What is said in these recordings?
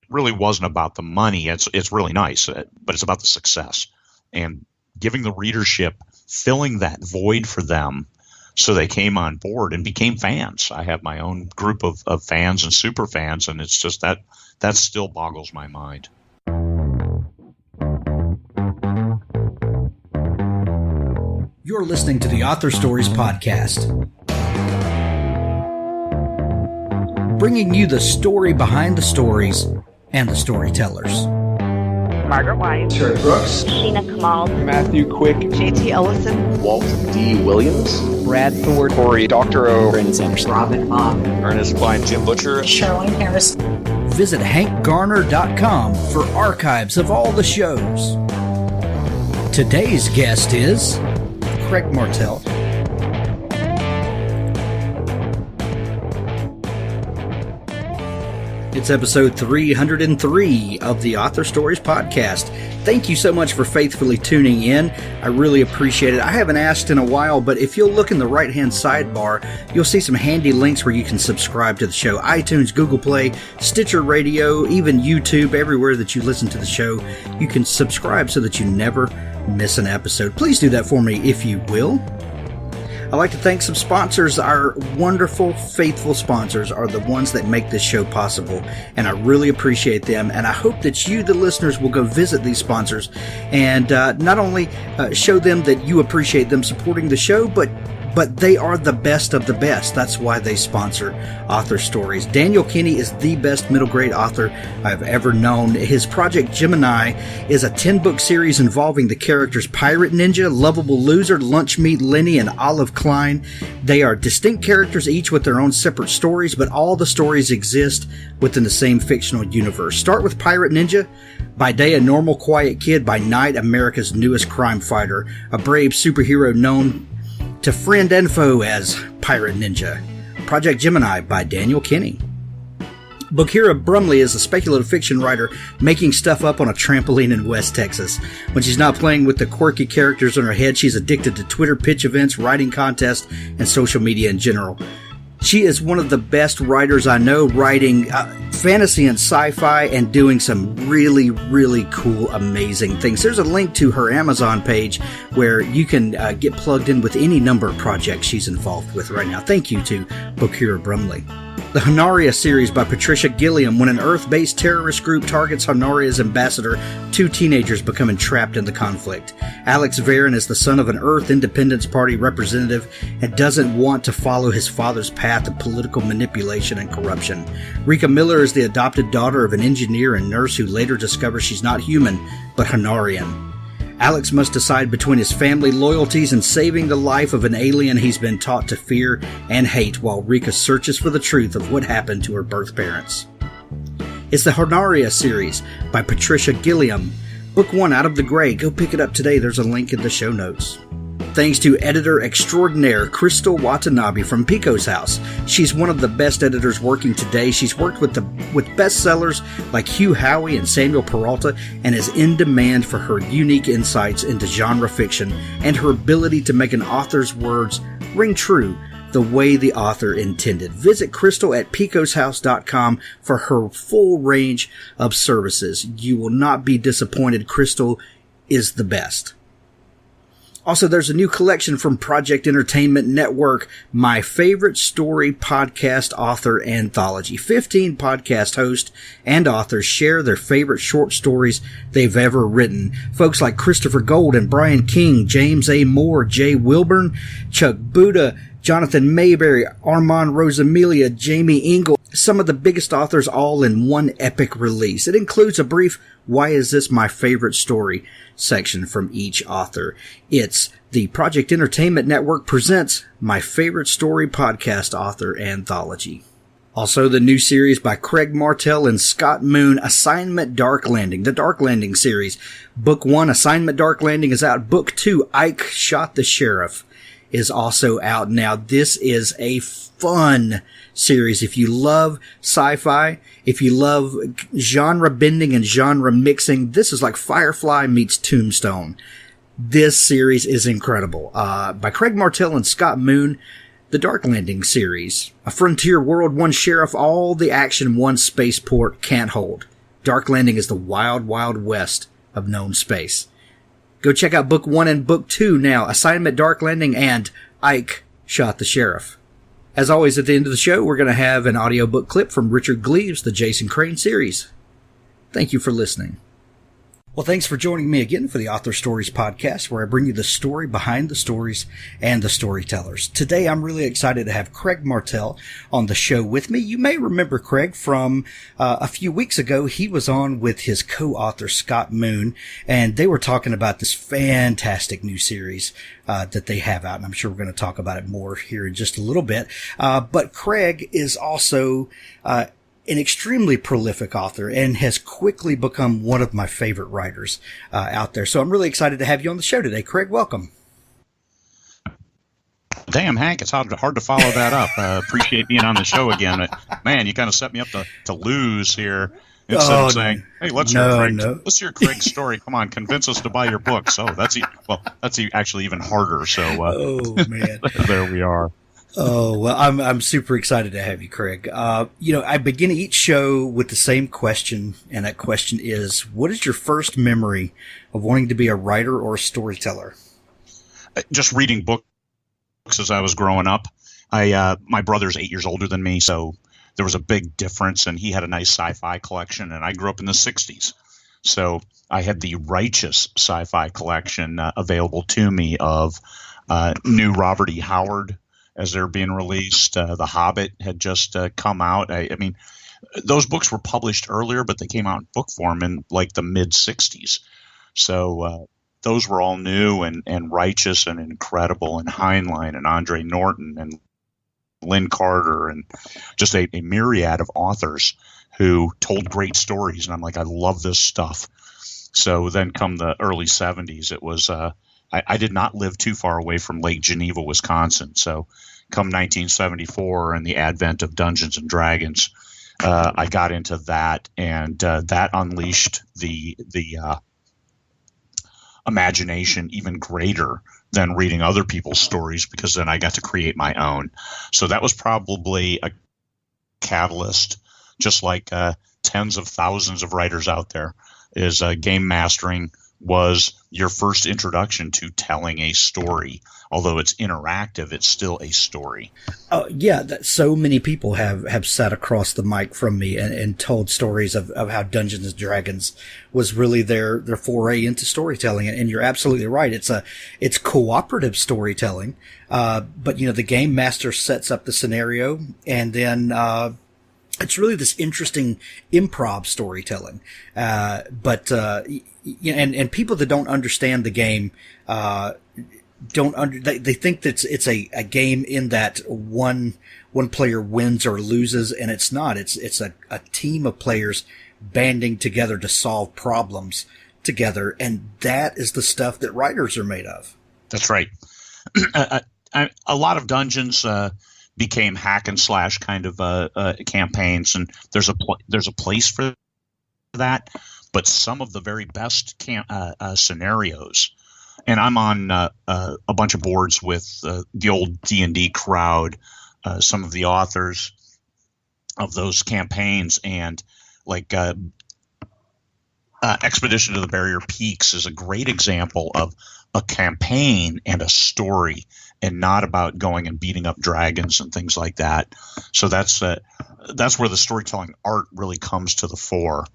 really wasn't about the money. It's really nice, but it's about the success and giving the readership, filling that void for them so they came on board and became fans. I have my own group of fans and super fans, and it's just that still boggles my mind. You're listening to the Author Stories Podcast, bringing you the story behind the stories and the storytellers. Margaret White, Terry Brooks, Sheena Kamal, Matthew Quick, JT Ellison, Walt D. Williams, Brad Ford, Corey Doctorow, Brandon Sanderson, Robin Mom, Ernest Klein, Jim Butcher, Sherwin Harris. Visit hankgarner.com for archives of all the shows. Today's guest is Craig Martelle. It's episode 303 of the Author Stories Podcast. Thank you so much for faithfully tuning in. I really appreciate it. I haven't asked in a while, but if you'll look in the right-hand sidebar, you'll see some handy links where you can subscribe to the show. iTunes, Google Play, Stitcher Radio, even YouTube, everywhere that you listen to the show, you can subscribe so that you never miss an episode. Please do that for me if you will. I'd like to thank some sponsors. Our wonderful, faithful sponsors are the ones that make this show possible, and I really appreciate them, and I hope that you, the listeners, will go visit these sponsors and not only show them that you appreciate them supporting the show, but they are the best of the best. That's why they sponsor Author Stories. Daniel Kinney is the best middle grade author I've ever known. His Project Gemini is a 10-book series involving the characters Pirate Ninja, Lovable Loser, Lunch Meat Lenny, and Olive Klein. They are distinct characters, each with their own separate stories, but all the stories exist within the same fictional universe. Start with Pirate Ninja. By day, a normal, quiet kid. By night, America's newest crime fighter. A brave superhero known to friend and foe as Pirate Ninja. Project Gemini by Daniel Kinney. Bookhira Brumley is a speculative fiction writer making stuff up on a trampoline in West Texas. When she's not playing with the quirky characters in her head, she's addicted to Twitter pitch events, writing contests, and social media in general. She is one of the best writers I know, writing fantasy and sci-fi and doing some really, really cool, amazing things. There's a link to her Amazon page where you can get plugged in with any number of projects she's involved with right now. Thank you to Bookhira Brumley. The Honoria series by Patricia Gilliam. When an Earth-based terrorist group targets Honoria's ambassador, two teenagers become entrapped in the conflict. Alex Varon is the son of an Earth Independence Party representative and doesn't want to follow his father's path of political manipulation and corruption. Rika Miller is the adopted daughter of an engineer and nurse who later discovers she's not human, but Honorian. Alex must decide between his family loyalties and saving the life of an alien he's been taught to fear and hate, while Rika searches for the truth of what happened to her birth parents. It's the Honoria series by Patricia Gilliam. Book 1, Out of the Gray. Go pick it up today. There's a link in the show notes. Thanks to editor extraordinaire Crystal Watanabe from Pico's House. She's one of the best editors working today. She's worked with bestsellers like Hugh Howey and Samuel Peralta and is in demand for her unique insights into genre fiction and her ability to make an author's words ring true the way the author intended. Visit Crystal at picoshouse.com for her full range of services. You will not be disappointed. Crystal is the best. Also, there's a new collection from Project Entertainment Network, My Favorite Story Podcast Author Anthology. 15 podcast hosts and authors share their favorite short stories they've ever written. Folks like Christopher Gold and Brian King, James A. Moore, Jay Wilburn, Chuck Buda, Jonathan Mayberry, Armand Rosamilia, Jamie Ingle, some of the biggest authors all in one epic release. It includes a brief "Why is this my favorite story?" section from each author. It's the Project Entertainment Network presents My Favorite Story Podcast Author Anthology. Also, the new series by Craig Martelle and Scott Moon, Assignment Dark Landing, the Dark Landing series. Book 1, Assignment Dark Landing, is out. Book 2, Ike Shot the Sheriff, is also out now. This is a fun series. If you love sci-fi, if you love genre bending and genre mixing, this is like Firefly meets Tombstone. This series is incredible. By Craig Martelle and Scott Moon, the Dark Landing series. A frontier world, one sheriff, all the action one spaceport can't hold. Dark Landing is the wild, wild west of known space. Go check out Book 1 and Book 2 now, Assignment Dark Landing and Ike Shot the Sheriff. As always, at the end of the show, we're going to have an audiobook clip from Richard Gleaves' The Jason Crane series. Thank you for listening. Well, thanks for joining me again for the Author Stories podcast, where I bring you the story behind the stories and the storytellers. Today, I'm really excited to have Craig Martelle on the show with me. You may remember Craig from a few weeks ago. He was on with his co-author, Scott Moon, and they were talking about this fantastic new series that they have out, and I'm sure we're going to talk about it more here in just a little bit. But Craig is also an extremely prolific author and has quickly become one of my favorite writers out there. So I'm really excited to have you on the show today. Craig, welcome. Damn, Hank, it's hard to follow that up. Appreciate being on the show again. Man, you kind of set me up to lose here instead of saying, hey, let's hear Craig's story. Come on, convince us to buy your book. So that's actually even harder. So oh, man. There we are. Oh, well, I'm super excited to have you, Craig. I begin each show with the same question, and that question is, what is your first memory of wanting to be a writer or a storyteller? Just reading books as I was growing up. My brother's 8 years older than me, so there was a big difference, and he had a nice sci-fi collection, and I grew up in the 60s. So I had the Righteous sci-fi collection available to me of new Robert E. Howard as they're being released. The Hobbit had just come out. I mean, those books were published earlier, but they came out in book form in like the mid-'60s. So those were all new and Righteous and Incredible and Heinlein and Andre Norton and Lynn Carter and just a myriad of authors who told great stories. And I'm like, I love this stuff. So then come the early 70s, it was I did not live too far away from Lake Geneva, Wisconsin. So come 1974 and the advent of Dungeons and Dragons, I got into that, and that unleashed the imagination even greater than reading other people's stories, because then I got to create my own. So that was probably a catalyst, just like tens of thousands of writers out there, is game mastering was your first introduction to telling a story. Although it's interactive, it's still a story. Yeah, so many people have sat across the mic from me and told stories of how Dungeons and Dragons was really their foray into storytelling. And you're absolutely right. It's cooperative storytelling. But the game master sets up the scenario, and then it's really this interesting improv storytelling. And people that don't understand the game, they think that it's a game in that one player wins or loses, and it's not. It's a team of players banding together to solve problems together, and that is the stuff that writers are made of. That's right. A lot of dungeons became hack and slash kind of campaigns, and there's a place for that. But some of the very best scenarios, and I'm on a bunch of boards with the old D&D crowd, some of the authors of those campaigns, and like Expedition to the Barrier Peaks is a great example of a campaign and a story, and not about going and beating up dragons and things like that. So that's where the storytelling art really comes to the fore.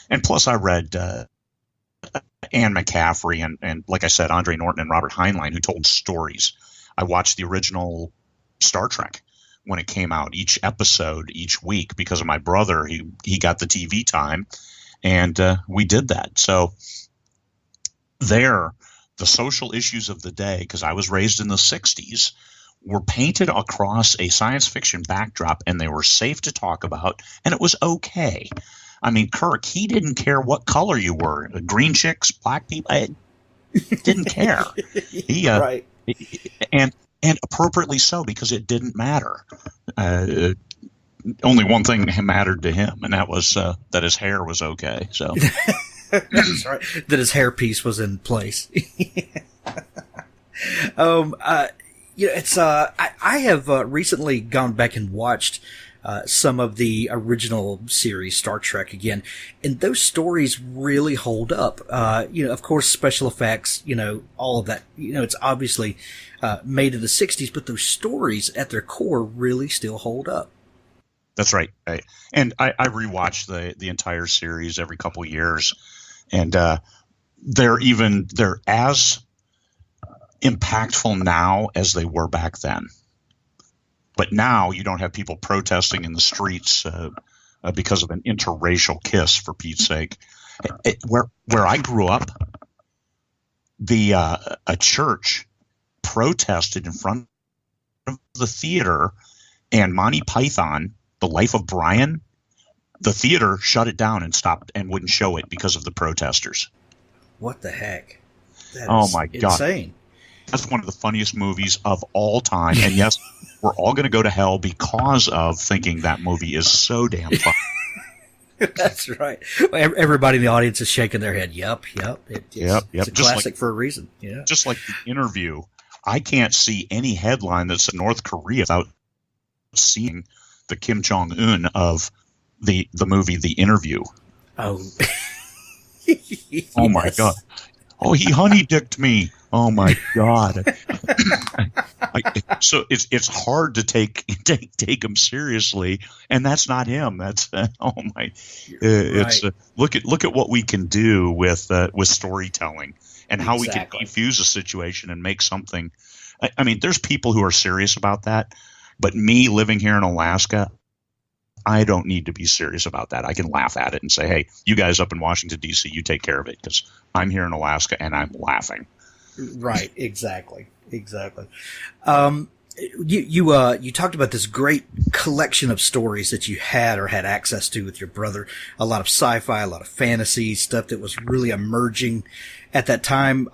And plus, I read Anne McCaffrey and, like I said, Andre Norton and Robert Heinlein, who told stories. I watched the original Star Trek when it came out, each episode, each week, because of my brother. He got the TV time, and we did that. So the social issues of the day, because I was raised in the 60s, were painted across a science fiction backdrop, and they were safe to talk about, and it was okay. I mean, Kirk, he didn't care what color you were. Green chicks, black people, I didn't care. He right. And appropriately so, because it didn't matter. Only one thing mattered to him, and that was that his hair was okay. So that's right. That his hairpiece was in place. I have recently gone back and watched some of the original series, Star Trek again. And those stories really hold up. Of course, special effects, all of that, it's obviously made in the 60s, but those stories at their core really still hold up. That's right. And I rewatch the entire series every couple of years, and they're as impactful now as they were back then. But now you don't have people protesting in the streets because of an interracial kiss, for Pete's sake. Where I grew up, a church protested in front of the theater, and Monty Python, The Life of Brian, the theater shut it down and stopped and wouldn't show it because of the protesters. What the heck? That oh is my God. Insane. That's one of the funniest movies of all time. And yes, we're all going to go to hell because of thinking that movie is so damn fun. That's right. Everybody in the audience is shaking their head. Yep. It's a classic for a reason. Yeah. Just like The Interview, I can't see any headline that's in North Korea without seeing the Kim Jong-un of the movie The Interview. Oh. Oh my God. Oh, he honey-dicked me. Oh my God. So it's hard to take him seriously, and that's not him. That's it's right. Look at what we can do with storytelling and how we can defuse a situation and make something. I mean, there's people who are serious about that, but me living here in Alaska, I don't need to be serious about that. I can laugh at it and say, hey, you guys up in Washington, D.C., you take care of it, because I'm here in Alaska and I'm laughing. Right. Exactly. You talked about this great collection of stories that you had access to with your brother. A lot of sci-fi, a lot of fantasy stuff that was really emerging at that time.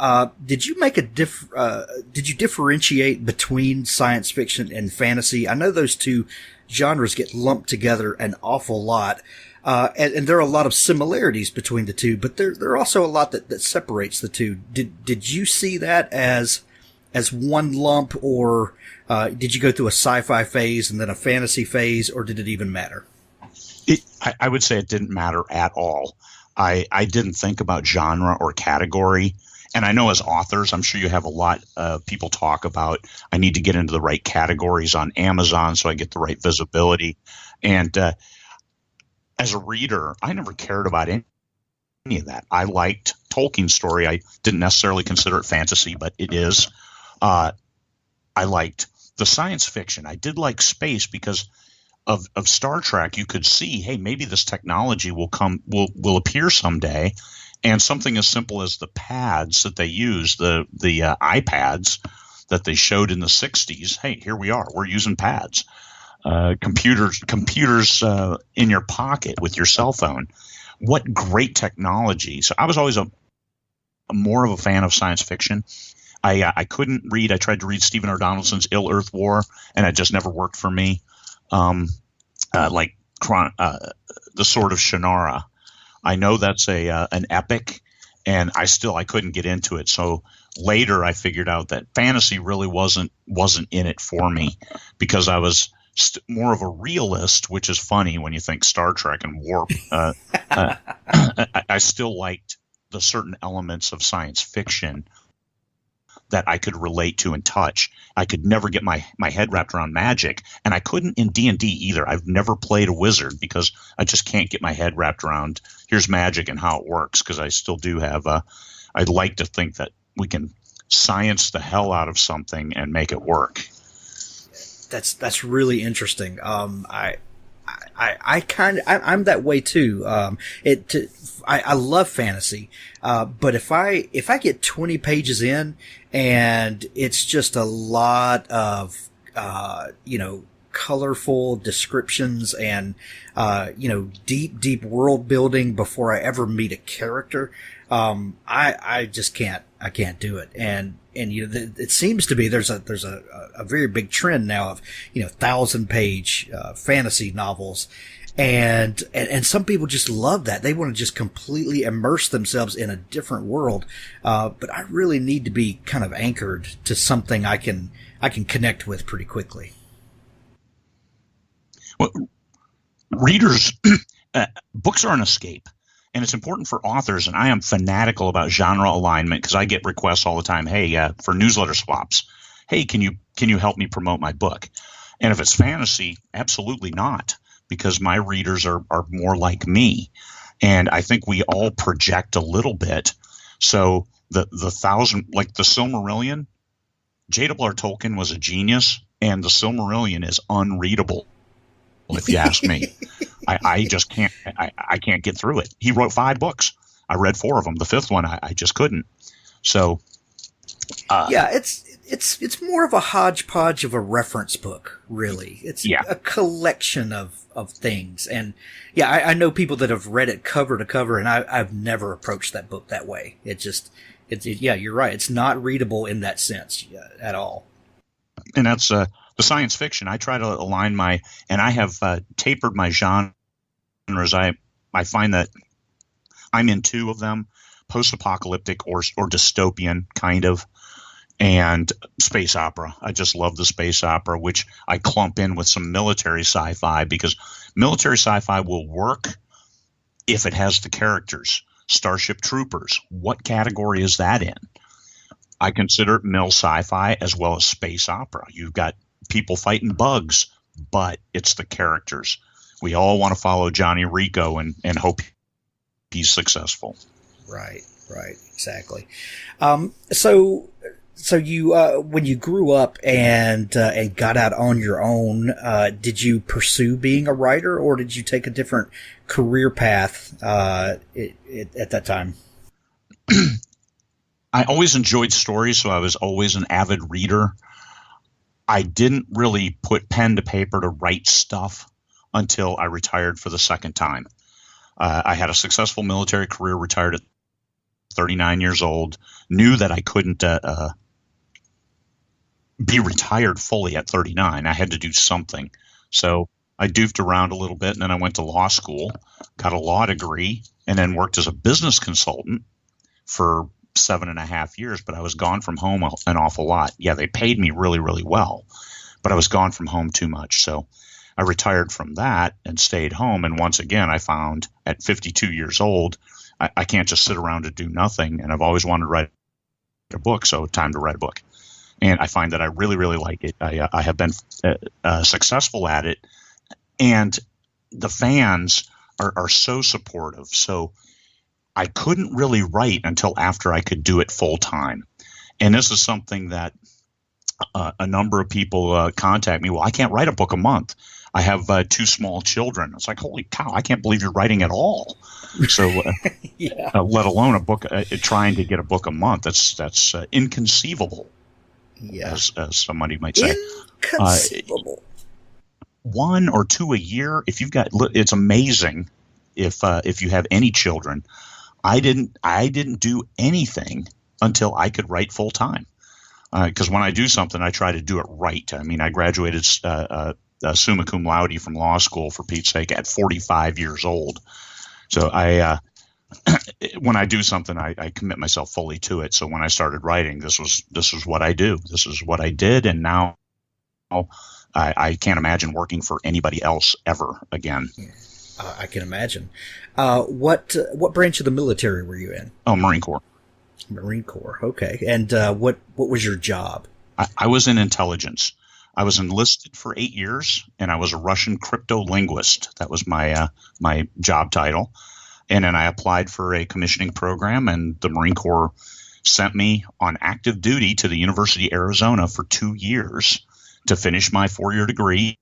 Did you make did you differentiate between science fiction and fantasy? I know those two genres get lumped together an awful lot. And there are a lot of similarities between the two, but there are also a lot that separates the two. Did you see that as one lump, or did you go through a sci-fi phase and then a fantasy phase, or did it even matter? I would say it didn't matter at all. I didn't think about genre or category. And I know as authors, I'm sure you have a lot of people talk about, I need to get into the right categories on Amazon so I get the right visibility. And as a reader, I never cared about any of that. I liked Tolkien's story. I didn't necessarily consider it fantasy, but it is. I liked the science fiction. I did like space because of Star Trek. You could see, hey, maybe this technology will appear someday. And something as simple as the pads that they use, the iPads that they showed in the 60s, hey, here we are. We're using pads. Computers in your pocket with your cell phone. What great technology. So I was always more of a fan of science fiction. I couldn't read. I tried to read Stephen R. Donaldson's Ill Earth War, and it just never worked for me. The Sword of Shannara. I know that's an epic, and I couldn't get into it. So later I figured out that fantasy really wasn't in it for me, because I was more of a realist, which is funny when you think Star Trek and warp. I still liked the certain elements of science fiction that I could relate to and touch. I could never get my head wrapped around magic, and I couldn't in D&D either. I've never played a wizard because I just can't get my head wrapped around here's magic and how it works, because I still do have I'd like to think that we can science the hell out of something and make it work. That's really interesting. I'm that way too. I love fantasy. But if I get 20 pages in and it's just a lot of, colorful descriptions and, deep world building before I ever meet a character, I just can't do it. And it seems to be there's a very big trend now of 1,000-page fantasy novels, and some people just love that. They want to just completely immerse themselves in a different world. But I really need to be kind of anchored to something I can connect with pretty quickly. Well, readers, books are an escape. And it's important for authors, and I am fanatical about genre alignment because I get requests all the time. Hey, for newsletter swaps, hey, can you help me promote my book? And if it's fantasy, absolutely not, because my readers are more like me, and I think we all project a little bit. So the Silmarillion, J.R.R. Tolkien was a genius, and the Silmarillion is unreadable, if you ask me. I just can't. I can't get through it. He wrote 5 books. I read 4 of them. The 5th one, I just couldn't. So, yeah, it's more of a hodgepodge of a reference book, really. It's a collection of things. And yeah, I know people that have read it cover to cover, and I've never approached that book that way. Yeah, you're right. It's not readable in that sense at all. And that's the science fiction. I try to align and I have tapered my genres. I find that I'm in 2 of them, post-apocalyptic or dystopian kind of, and space opera. I just love the space opera, which I clump in with some military sci-fi, because military sci-fi will work if it has the characters. Starship Troopers, what category is that in? I consider it mil sci-fi as well as space opera. You've got people fighting bugs, but it's the characters. We all want to follow Johnny Rico and hope he's successful. Right, exactly. So you, when you grew up and got out on your own, did you pursue being a writer, or did you take a different career path at that time? I always enjoyed stories, so I was always an avid reader. I didn't really put pen to paper to write stuff until I retired for the second time. I had a successful military career, retired at 39 years old, knew that I couldn't be retired fully at 39. I had to do something. So I doofed around a little bit, and then I went to law school, got a law degree, and then worked as a business consultant for 7.5 years, but I was gone from home an awful lot. Yeah, they paid me really, really well, but I was gone from home too much. So I retired from that and stayed home. And once again, I found at 52 years old, I can't just sit around and do nothing. And I've always wanted to write a book, so time to write a book. And I find that I really, really like it. I have been successful at it. And the fans are so supportive. So I couldn't really write until after I could do it full time. And this is something that a number of people contact me. Well, I can't write a book a month. I have 2 small children. It's like, holy cow, I can't believe you're writing at all. So let alone a book, trying to get a book a month. That's inconceivable, as somebody might say. Inconceivable. 1 or 2 a year. If you've got, it's amazing if you have any children. I didn't do anything until I could write full time. Because when I do something, I try to do it right. I mean, I graduated summa cum laude from law school, for Pete's sake, at 45 years old. So when I do something, I commit myself fully to it. So when I started writing, this was what I do. This is what I did, and now I can't imagine working for anybody else ever again. I can imagine. What branch of the military were you in? Oh, Marine Corps. Marine Corps. Okay. And what was your job? I was in intelligence. I was enlisted for 8 years, and I was a Russian crypto linguist. That was my job title. And then I applied for a commissioning program, and the Marine Corps sent me on active duty to the University of Arizona for 2 years to finish my 4-year degree.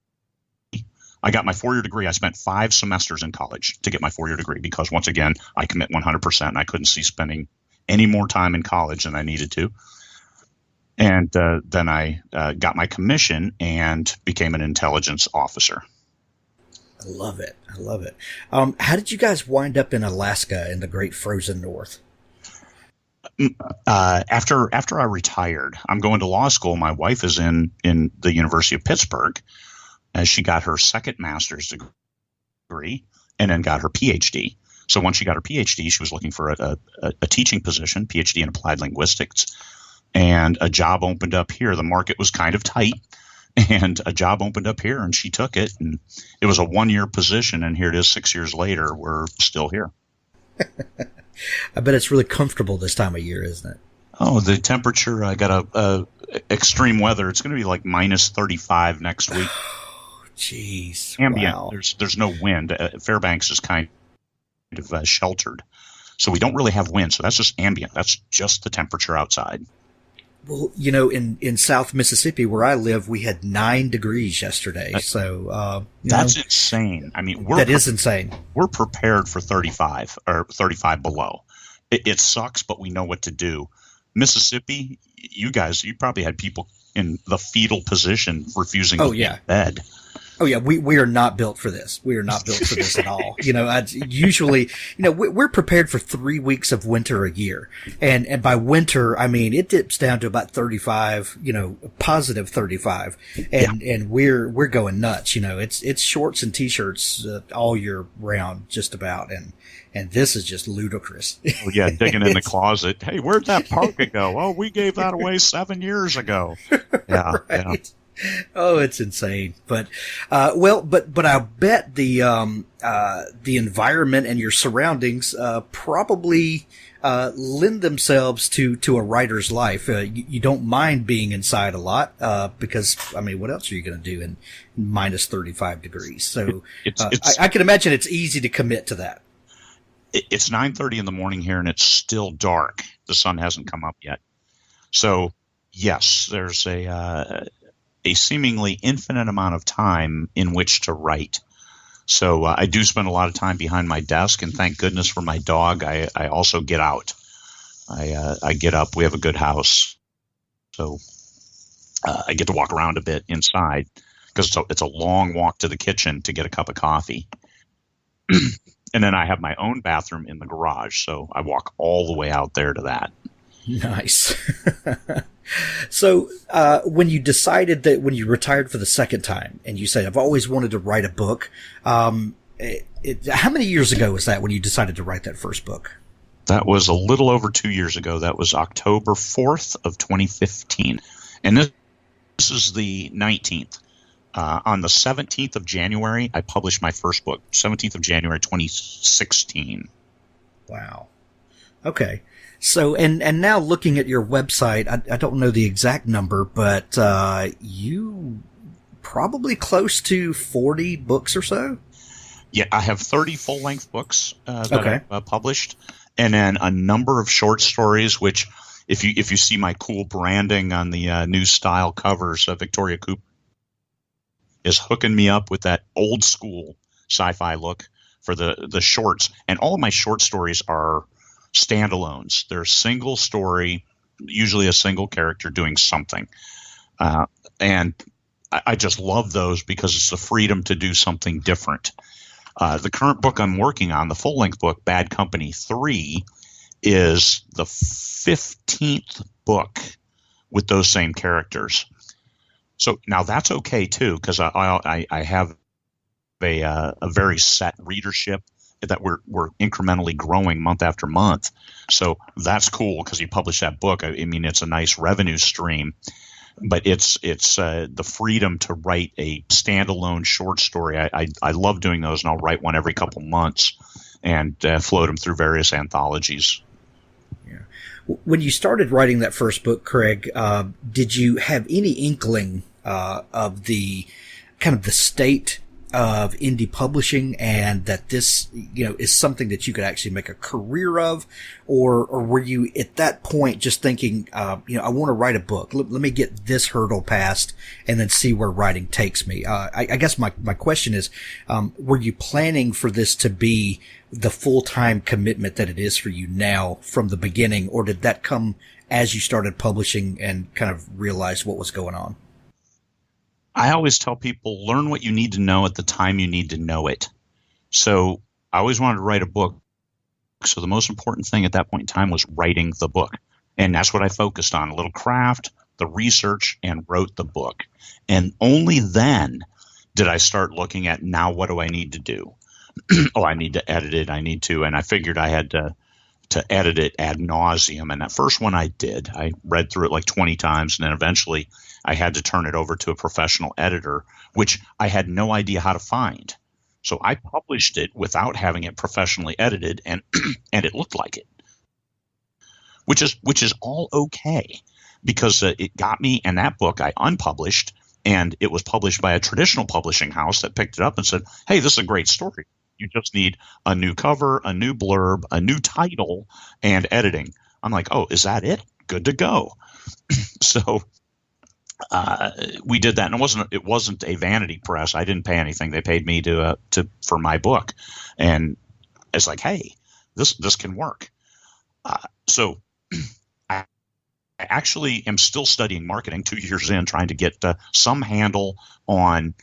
I got my 4-year degree. I spent 5 semesters in college to get my 4-year degree because, once again, I commit 100%, and I couldn't see spending any more time in college than I needed to. And then I got my commission and became an intelligence officer. I love it. How did you guys wind up in Alaska in the great frozen north? After I retired, I'm going to law school. My wife is in the University of Pittsburgh, as she got her second master's degree and then got her PhD. So once she got her PhD, she was looking for a teaching position, PhD in applied linguistics, and a job opened up here. The market was kind of tight, And a job opened up here, and she took it. And it was a 1-year position, and here it is 6 years later. We're still here. I bet it's really comfortable this time of year, isn't it? Oh, the temperature, I got a extreme weather. It's going to be like minus 35 next week. Jeez. Ambient. Wow. There's no wind. Fairbanks is kind of sheltered. So we don't really have wind. So that's just ambient. That's just the temperature outside. Well, in South Mississippi where I live, we had 9 degrees yesterday. So, that's insane. I mean, that is insane. We're prepared for 35 or 35 below. It sucks, but we know what to do. Mississippi, you probably had people in the fetal position refusing to get in bed. Oh yeah, we are not built for this. We are not built for this at all. Usually, we're prepared for 3 weeks of winter a year. And by winter, I mean, it dips down to about 35, positive 35. And we're going nuts. It's shorts and t-shirts all year round, just about. And this is just ludicrous. Oh, yeah, digging in the closet. Hey, where'd that parka go? Oh, we gave that away 7 years ago. Yeah, right. yeah. Oh, it's insane. But but I bet the environment and your surroundings probably lend themselves to a writer's life. You don't mind being inside a lot because I mean, what else are you going to do in minus 35 degrees? So I can imagine it's easy to commit to that. It's 9:30 in the morning here, and it's still dark. The sun hasn't come up yet. So yes, there's a seemingly infinite amount of time in which to write. So I do spend a lot of time behind my desk, and thank goodness for my dog. I also get out. I get up. We have a good house, so I get to walk around a bit inside because it's a long walk to the kitchen to get a cup of coffee. And then I have my own bathroom in the garage, so I walk all the way out there to that. Nice. So, when you decided that when you retired for the second time and you said, I've always wanted to write a book, how many years ago was that when you decided to write that first book? That was a little over 2 years ago. That was October 4th of 2015. And this is the 19th. On the 17th of January, I published my first book, 17th of January, 2016. Wow. Okay. So, and now looking at your website, I don't know the exact number, but you probably close to 40 books or so? Yeah, I have 30 full-length books that I've published, and then a number of short stories, which if you see my cool branding on the new style covers, Victoria Cooper is hooking me up with that old school sci-fi look for the shorts. And all of my short stories are standalones. They're a single story, usually a single character doing something. And I just love those because it's the freedom to do something different. The current book I'm working on, the full-length book, Bad Company 3, is the 15th book with those same characters. So now that's okay too, because I have a very set readership that we're incrementally growing month after month. So that's cool because you publish that book. I mean, it's a nice revenue stream, but it's the freedom to write a standalone short story. I love doing those, and I'll write one every couple months and float them through various anthologies. When you started writing that first book, Craig, did you have any inkling of the kind of the state of indie publishing, and that this, is something that you could actually make a career of, or were you at that point just thinking, I want to write a book. Let me get this hurdle passed and then see where writing takes me. I guess my question is, were you planning for this to be the full-time commitment that it is for you now from the beginning, or did that come as you started publishing and kind of realized what was going on? I always tell people, learn what you need to know at the time you need to know it. So I always wanted to write a book. So the most important thing at that point in time was writing the book. And that's what I focused on, a little craft, the research, and wrote the book. And only then did I start looking at, now what do I need to do? Oh, I need to edit it. And I figured I had to edit it ad nauseum. And that first one I did. I read through it like 20 times, and then eventually I had to turn it over to a professional editor, which I had no idea how to find. So I published it without having it professionally edited, and and it looked like it, which is all okay, because it got me. And that book I unpublished, and it was published by a traditional publishing house that picked it up and said, "Hey, this is a great story. You just need a new cover, a new blurb, a new title, and editing." I'm like, "Oh, is that it? Good to go." So we did that, and it wasn't a vanity press. I didn't pay anything. They paid me for my book, and it's like, hey, this can work. So I actually am still studying marketing 2 years in, trying to get some handle on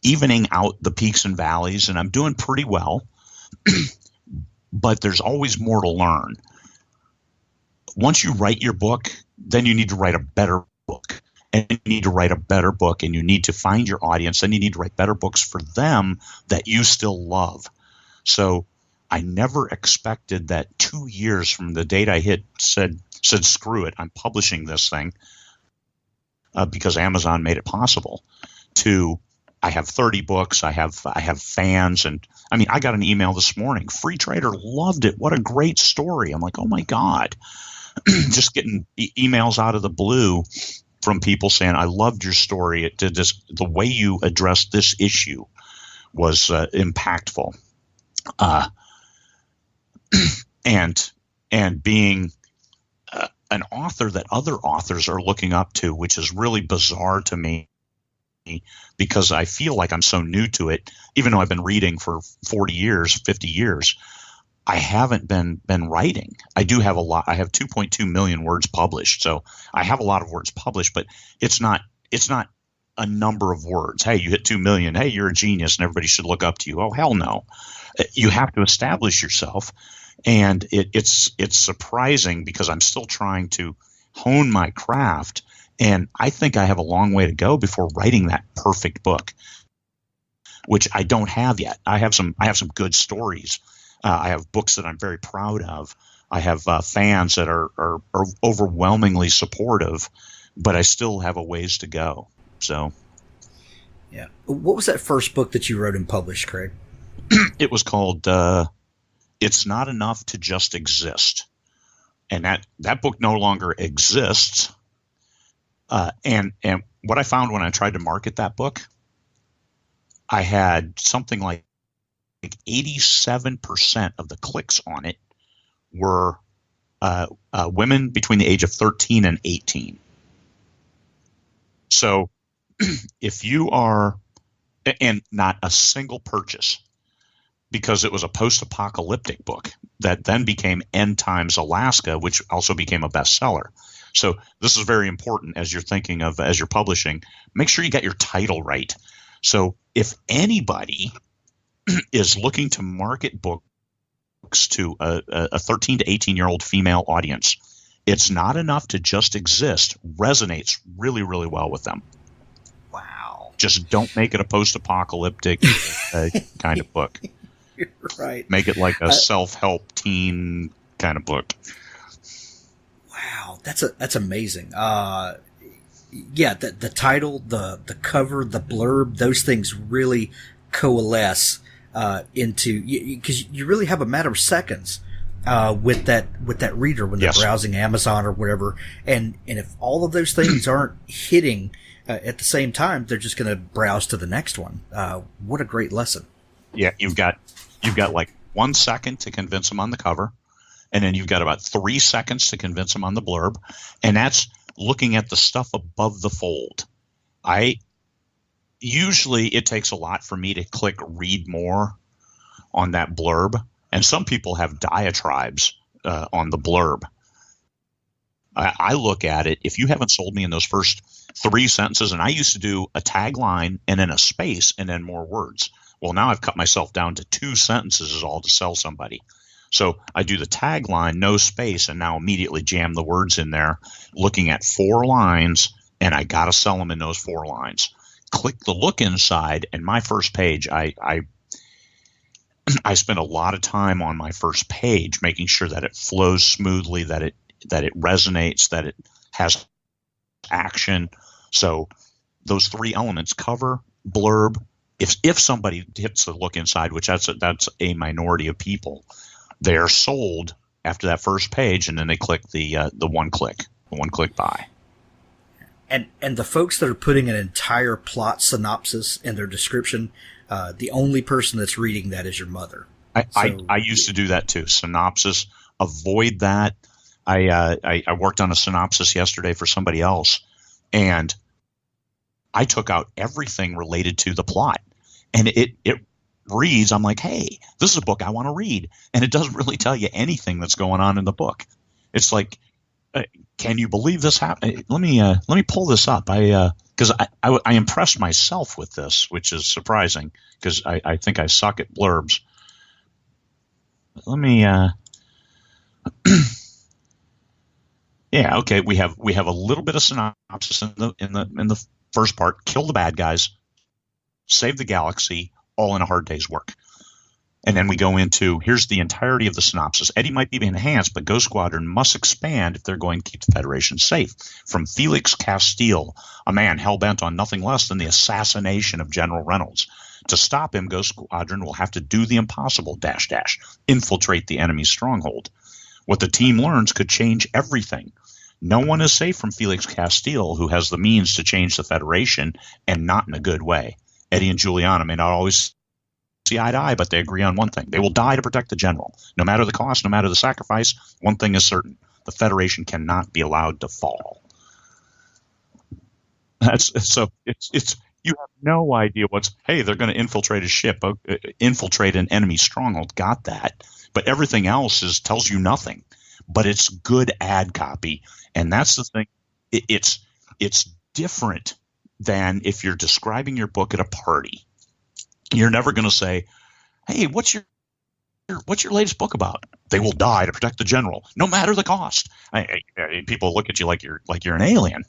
evening out the peaks and valleys, and I'm doing pretty well. But there's always more to learn. Once you write your book, then you need to write a better book. And you need to write a better book, and you need to find your audience. Then you need to write better books for them that you still love. So I never expected that 2 years from the date I said screw it, I'm publishing this thing because Amazon made it possible. To I have 30 books. I have fans, and I mean, I got an email this morning. Free Trader loved it. What a great story! I'm like, oh my God, just getting emails out of the blue from people saying, I loved your story. It did this. The way you addressed this issue was impactful. And being an author that other authors are looking up to, which is really bizarre to me, because I feel like I'm so new to it. Even though I've been reading for 40 years, 50 years, I haven't been writing. I do have a lot. I have 2.2 million words published. So I have a lot of words published, but it's not a number of words. Hey, you hit 2 million. Hey, you're a genius and everybody should look up to you. Oh, hell no. You have to establish yourself. And it's surprising because I'm still trying to hone my craft. And I think I have a long way to go before writing that perfect book, which I don't have yet. I have some good stories. I have books that I'm very proud of. I have fans that are overwhelmingly supportive, but I still have a ways to go. So, yeah. What was that first book that you wrote and published, Craig? It was called "It's Not Enough to Just Exist," and that book no longer exists. And what I found when I tried to market that book, I had something like 87% of the clicks on it were women between the age of 13 and 18. So if you are, and not a single purchase, because it was a post-apocalyptic book that then became End Times Alaska, which also became a bestseller. So this is very important as you're thinking of, as you're publishing, make sure you got your title right. So if anybody is looking to market books to a 13 to 18-year-old female audience, It's Not Enough to Just Exist resonates really, really well with them. Wow. Just don't make it a post-apocalyptic kind of book. You're right. Make it like a self-help teen kind of book. Wow, that's amazing. Yeah, the title, the cover, the blurb, those things really coalesce into, because you really have a matter of seconds with that reader when they're Yes. browsing Amazon or whatever, and if all of those things aren't hitting at the same time, they're just going to browse to the next one. What a great lesson! Yeah, you've got like 1 second to convince them on the cover, and then you've got about 3 seconds to convince them on the blurb, and that's looking at the stuff above the fold. Usually it takes a lot for me to click read more on that blurb, and some people have diatribes on the blurb. I look at it, if you haven't sold me in those first 3 sentences, and I used to do a tagline and then a space and then more words. Well, now I've cut myself down to 2 sentences is all to sell somebody. So I do the tagline, no space, and now immediately jam the words in there, looking at 4 lines, and I got to sell them in those 4 lines. Click the look inside, and my first page, I spend a lot of time on my first page, making sure that it flows smoothly, that it resonates, that it has action. So those three elements: cover, blurb. If somebody hits the look inside, which that's a minority of people, they're sold after that first page, and then they click the one click buy. And the folks that are putting an entire plot synopsis in their description, the only person that's reading that is your mother. I used to do that too. Synopsis. Avoid that. I worked on a synopsis yesterday for somebody else, and I took out everything related to the plot. And it reads, I'm like, hey, this is a book I want to read. And it doesn't really tell you anything that's going on in the book. It's like, can you believe this happened? Let me pull this up. Because I impressed myself with this, which is surprising because I think I suck at blurbs. Let me yeah, okay. We have a little bit of synopsis in the first part. Kill the bad guys, save the galaxy, all in a hard day's work. And then we go into, here's the entirety of the synopsis. Eddie might be enhanced, but Ghost Squadron must expand if they're going to keep the Federation safe. From Felix Castile, a man hell-bent on nothing less than the assassination of General Reynolds. To stop him, Ghost Squadron will have to do the impossible, infiltrate the enemy's stronghold. What the team learns could change everything. No one is safe from Felix Castile, who has the means to change the Federation, and not in a good way. Eddie and Juliana may not always see eye to eye, but they agree on one thing. They will die to protect the general. No matter the cost, no matter the sacrifice, one thing is certain. The Federation cannot be allowed to fall. So you have no idea they're going to infiltrate a ship, infiltrate an enemy stronghold. Got that. But everything else tells you nothing. But it's good ad copy. And that's the thing. It's different than if you're describing your book at a party. You're never going to say, hey, what's your latest book about? They will die to protect the general, no matter the cost. People look at you like you're an alien.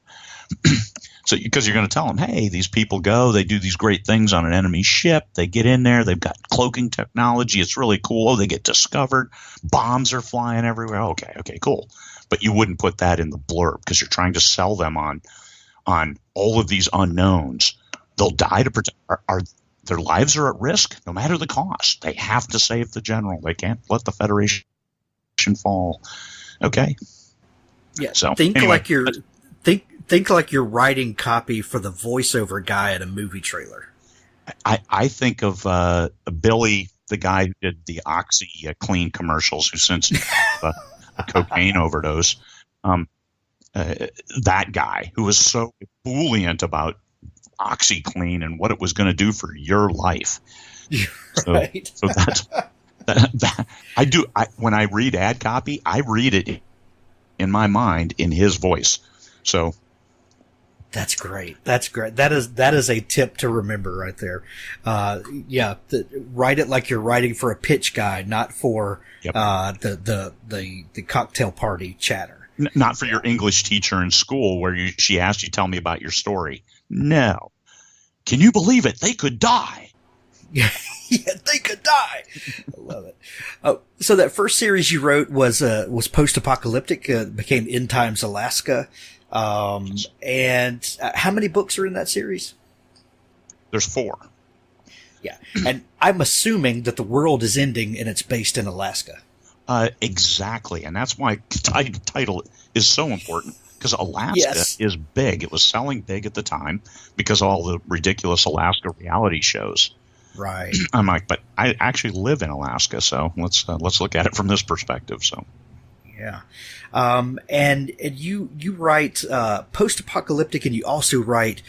So because you're going to tell them, hey, these people they do these great things on an enemy ship. They get in there. They've got cloaking technology. It's really cool. Oh, they get discovered. Bombs are flying everywhere. Okay, cool. But you wouldn't put that in the blurb because you're trying to sell them on all of these unknowns. They'll die to protect. Their lives are at risk, no matter the cost. They have to save the general. They can't let the Federation fall. Okay. Yeah. So think anyway, like you're writing copy for the voiceover guy at a movie trailer. I think of Billy, the guy who did the OxyClean commercials, who since a cocaine overdose. That guy who was so ebullient about OxyClean and what it was going to do for your life. Right. So that I do. When I read ad copy, I read it in my mind in his voice. So that's great. That's great. That is a tip to remember right there. Write it like you're writing for a pitch guy, not for the cocktail party chatter. Not for your English teacher in school where she asked you, tell me about your story. No. Can you believe it? They could die. Yeah, they could die. I love it. So that first series you wrote was post-apocalyptic, became End Times Alaska. And how many books are in that series? There's 4. Yeah. And I'm assuming that the world is ending and it's based in Alaska. Exactly. And that's why title is so important, because Alaska is big. It was selling big at the time because of all the ridiculous Alaska reality shows. Right. I'm like, but I actually live in Alaska, so let's look at it from this perspective. So. Yeah. And you write, post-apocalyptic, and you also write,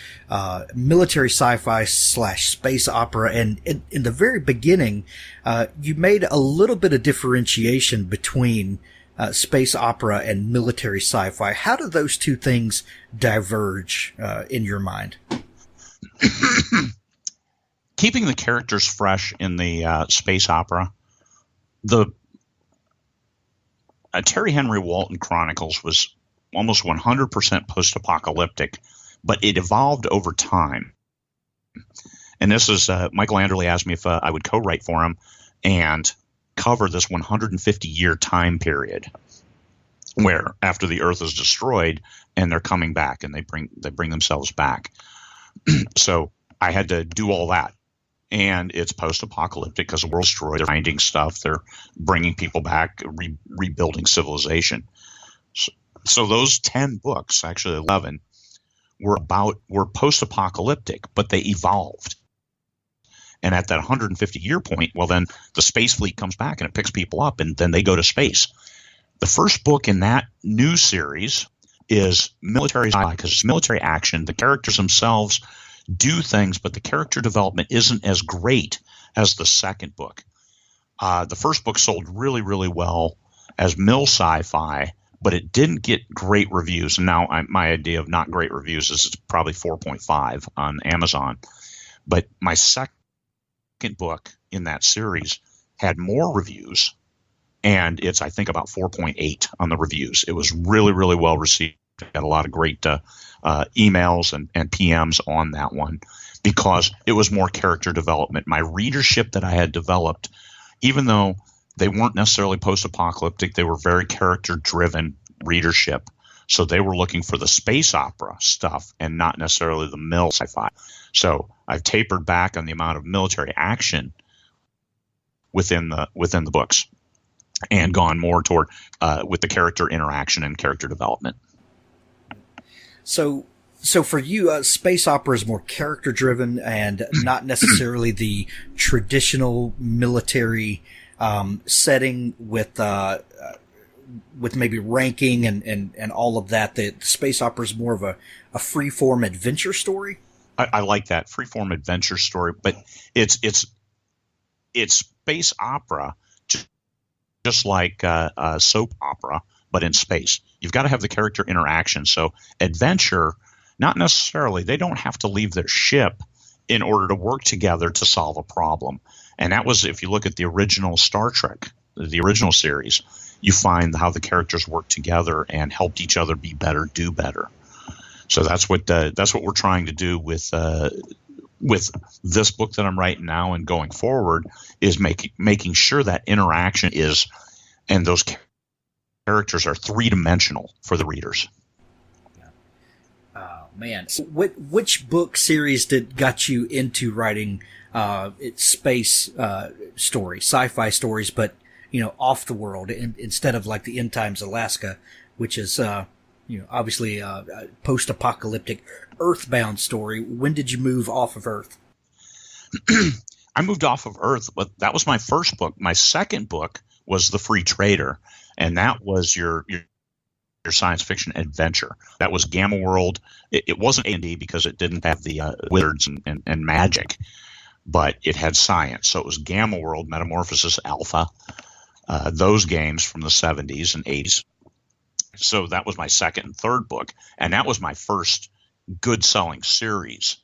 military sci-fi / space opera. And in the very beginning, you made a little bit of differentiation between, space opera and military sci-fi. How do those two things diverge, in your mind? Keeping the characters fresh in the, space opera, the Terry Henry Walton Chronicles was almost 100% post-apocalyptic, but it evolved over time. And this is Michael Anderle asked me if I would co-write for him and cover this 150-year time period. where after the Earth is destroyed and they're coming back and they bring themselves back. So I had to do all that. And it's post-apocalyptic because the world's destroyed. They're finding stuff. They're bringing people back, rebuilding civilization. So those 10 books, actually 11, were post-apocalyptic, but they evolved. And at that 150-year point, well, then the space fleet comes back and it picks people up, and then they go to space. The first book in that new series is military sci-fi because it's military action. The characters themselves do things, but the character development isn't as great as the second book. The first book sold really, really well as mil sci-fi, but it didn't get great reviews. And now my idea of not great reviews is it's probably 4.5 on Amazon. But my second book in that series had more reviews, and it's, I think, about 4.8 on the reviews. It was really, really well received. I got a lot of great emails and PMs on that one because it was more character development. My readership that I had developed, even though they weren't necessarily post-apocalyptic, they were very character-driven readership. So they were looking for the space opera stuff and not necessarily the mil sci-fi. So I've tapered back on the amount of military action within the books and gone more toward with the character interaction and character development. So for you, space opera is more character driven and not necessarily the traditional military setting with maybe ranking and all of that. The space opera is more of a free form adventure story. I like that free-form adventure story, but it's space opera, just like a soap opera, but in space. You've got to have the character interaction. So adventure, not necessarily. They don't have to leave their ship in order to work together to solve a problem. And that was, if you look at the original Star Trek, the original series, you find how the characters worked together and helped each other be better, do better. So that's what we're trying to do with this book that I'm writing now and going forward, is making sure that interaction is, and those characters are three-dimensional for the readers. Oh man! So which book series got you into writing space stories, sci-fi stories, but off the world instead of like the End Times Alaska, which is obviously a post-apocalyptic Earthbound story. When did you move off of Earth? I moved off of Earth, but that was my first book. My second book was The Free Trader, and that was your science fiction adventure. That was Gamma World. It wasn't A&D because it didn't have the wizards and magic, but it had science. So it was Gamma World, Metamorphosis Alpha, those games from the 70s and 80s. So that was my second and third book, and that was my first good-selling series.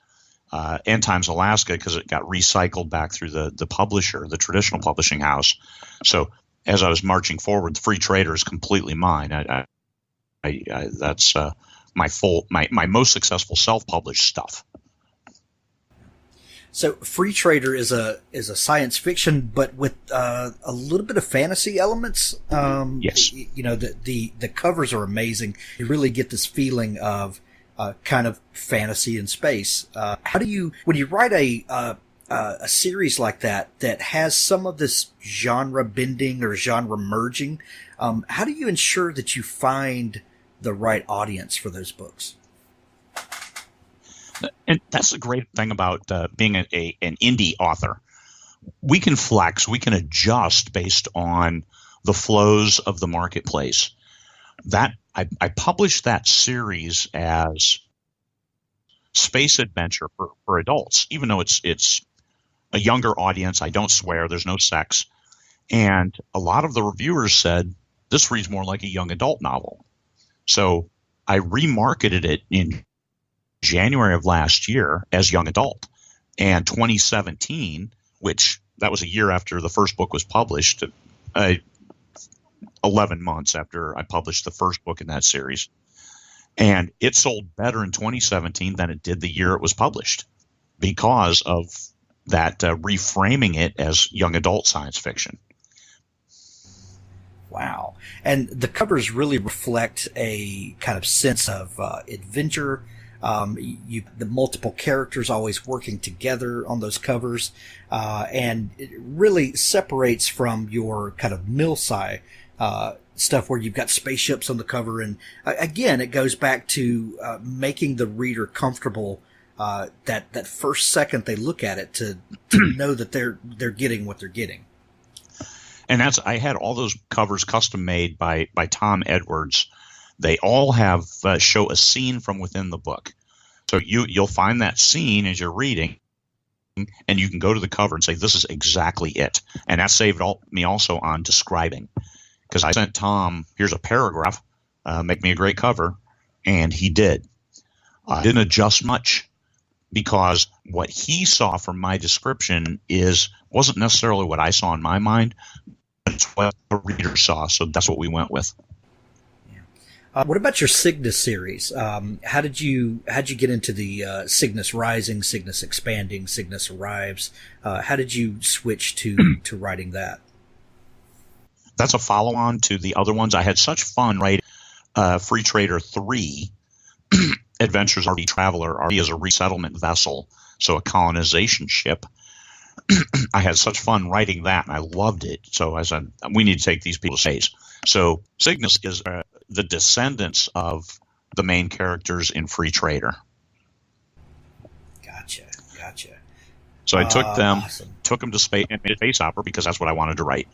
End Times Alaska, because it got recycled back through the publisher, the traditional publishing house. So as I was marching forward, The Free Trader is completely mine. That's my most successful self-published stuff. So Free Trader is a science fiction, but with a little bit of fantasy elements. Yes. The covers are amazing. You really get this feeling of kind of fantasy in space. How do you, when you write a series like that has some of this genre bending or genre merging, how do you ensure that you find the right audience for those books? And that's the great thing about being an indie author. We can flex, we can adjust based on the flows of the marketplace. That I published that series as space adventure for adults, even though it's a younger audience. I don't swear, there's no sex. And a lot of the reviewers said, this reads more like a young adult novel. So I remarketed it in January of last year as young adult, and 2017, which that was a year after the first book was published, 11 months after I published the first book in that series, and it sold better in 2017 than it did the year it was published because of that reframing it as young adult science fiction. Wow. And the covers really reflect a kind of sense of adventure. The multiple characters always working together on those covers. And it really separates from your kind of mil-sci stuff where you've got spaceships on the cover. And again, it goes back to making the reader comfortable that first second they look at it to know that they're getting what they're getting. And I had all those covers custom made by Tom Edwards. They all have show a scene from within the book. So you'll find that scene as you're reading, and you can go to the cover and say, this is exactly it. And that saved me also on describing, because I sent Tom, here's a paragraph, make me a great cover, and he did. I didn't adjust much, because what he saw from my description wasn't necessarily what I saw in my mind. It's what the reader saw, so that's what we went with. What about your Cygnus series? How did you get into the Cygnus Rising, Cygnus Expanding, Cygnus Arrives? How did you switch to writing that? That's a follow-on to the other ones. I had such fun writing Free Trader 3, Adventures RV Traveler. RV is a resettlement vessel, so a colonization ship. I had such fun writing that, and I loved it. So I said, we need to take these people to space. So Cygnus is the descendants of the main characters in Free Trader. Gotcha. So I took them Awesome. to space and made a space opera because that's what I wanted to write.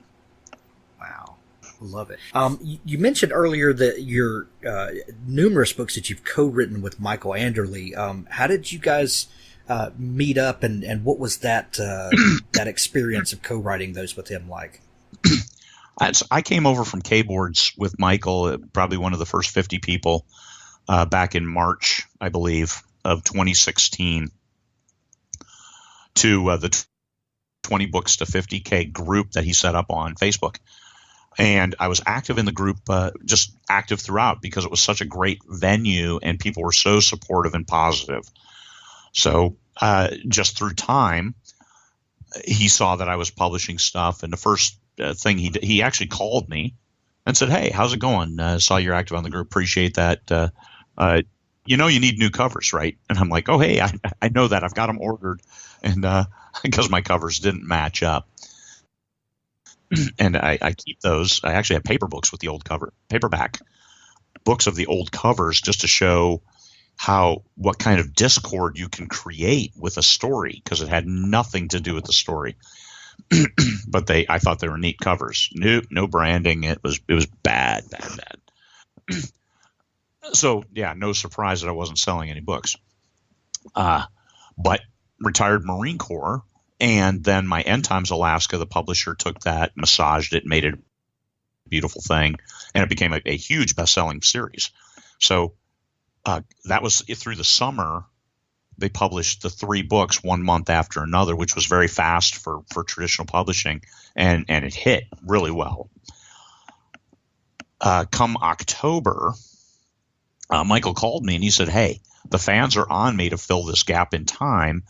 Wow. Love it. You mentioned earlier that your numerous books that you've co-written with Michael Anderle. How did you guys meet up, and what was that that experience of co-writing those with him like? I came over from K-Boards with Michael, probably one of the first 50 people, back in March, I believe, of 2016, to the 20 books to 50K group that he set up on Facebook. And I was active in the group, just active throughout, because it was such a great venue and people were so supportive and positive. So just through time, he saw that I was publishing stuff, and the first thing he actually called me and said, "Hey, how's it going? Saw you're active on the group. Appreciate that. You need new covers, right?" And I'm like, "Oh, hey, I know that. I've got them ordered," and because my covers didn't match up, and I keep those. I actually have paper books with the old paperback books of the old covers, just to show what kind of discord you can create with a story, because it had nothing to do with the story. But I thought they were neat covers. No branding. It was bad. So yeah, no surprise that I wasn't selling any books. But retired Marine Corps, and then my End Times Alaska, the publisher, took that, massaged it, made it a beautiful thing, and it became a huge best-selling series. So that was through the summer. They published the 3 books 1 month after another, which was very fast for traditional publishing, and it hit really well. Come October, Michael called me and he said, "Hey, the fans are on me to fill this gap in time.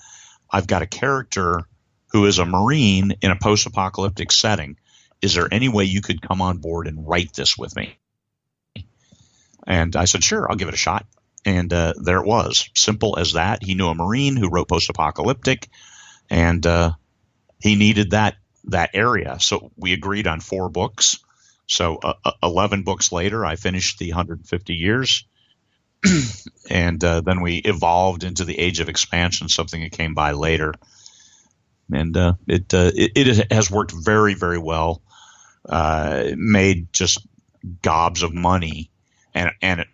I've got a character who is a Marine in a post-apocalyptic setting. Is there any way you could come on board and write this with me?" And I said, "Sure, I'll give it a shot." And there it was. Simple as that. He knew a Marine who wrote post-apocalyptic, and he needed that area. So we agreed on 4 books. So 11 books later, I finished the 150 years. And then we evolved into the Age of Expansion, something that came by later. And it has worked very, very well. Made just gobs of money, and it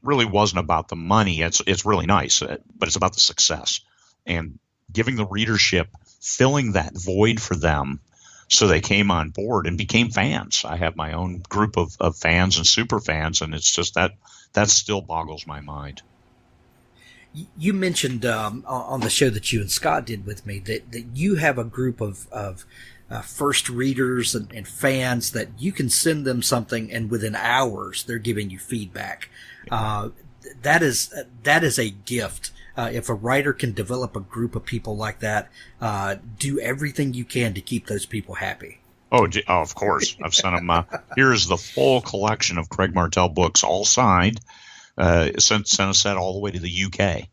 really wasn't about the money. It's really nice, but it's about the success and giving the readership, filling that void for them, so they came on board and became fans. I have my own group of fans and super fans, and it's just that still boggles my mind. You mentioned on the show that you and Scott did with me that you have a group of first readers and fans that you can send them something, and within hours they're giving you feedback. That is a gift. If a writer can develop a group of people like that, do everything you can to keep those people happy. Oh, of course. I've sent them. Here is the full collection of Craig Martelle books, all signed. Sent a set all the way to the UK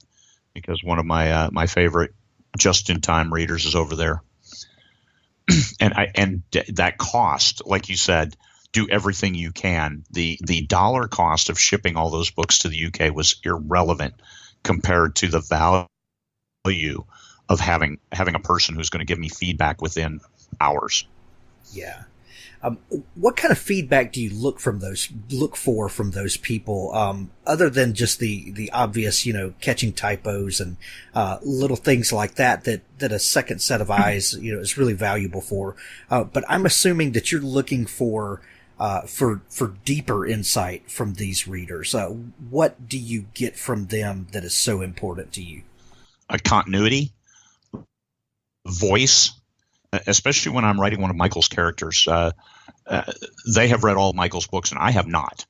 because one of my favorite just-in-time readers is over there. and that cost, like you said, do everything you can. The dollar cost of shipping all those books to the UK was irrelevant compared to the value of having a person who's going to give me feedback within hours. Yeah. What kind of feedback do you look for from those people, other than just the obvious, catching typos and little things like that a second set of eyes, is really valuable for. But I'm assuming that you're looking for deeper insight from these readers. What do you get from them that is so important to you? A continuity, voice, especially when I'm writing one of Michael's characters. They have read all of Michael's books and I have not.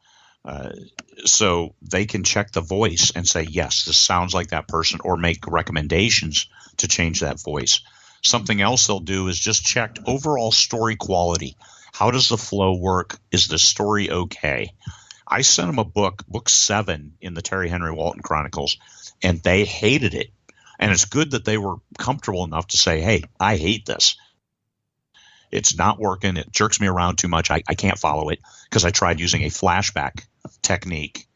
So they can check the voice and say, yes, this sounds like that person, or make recommendations to change that voice. Something else they'll do is just check overall story quality. How does the flow work? Is the story okay? I sent them a book 7 in the Terry Henry Walton Chronicles, and they hated it. And it's good that they were comfortable enough to say, hey, I hate this. It's not working. It jerks me around too much. I can't follow it, because I tried using a flashback technique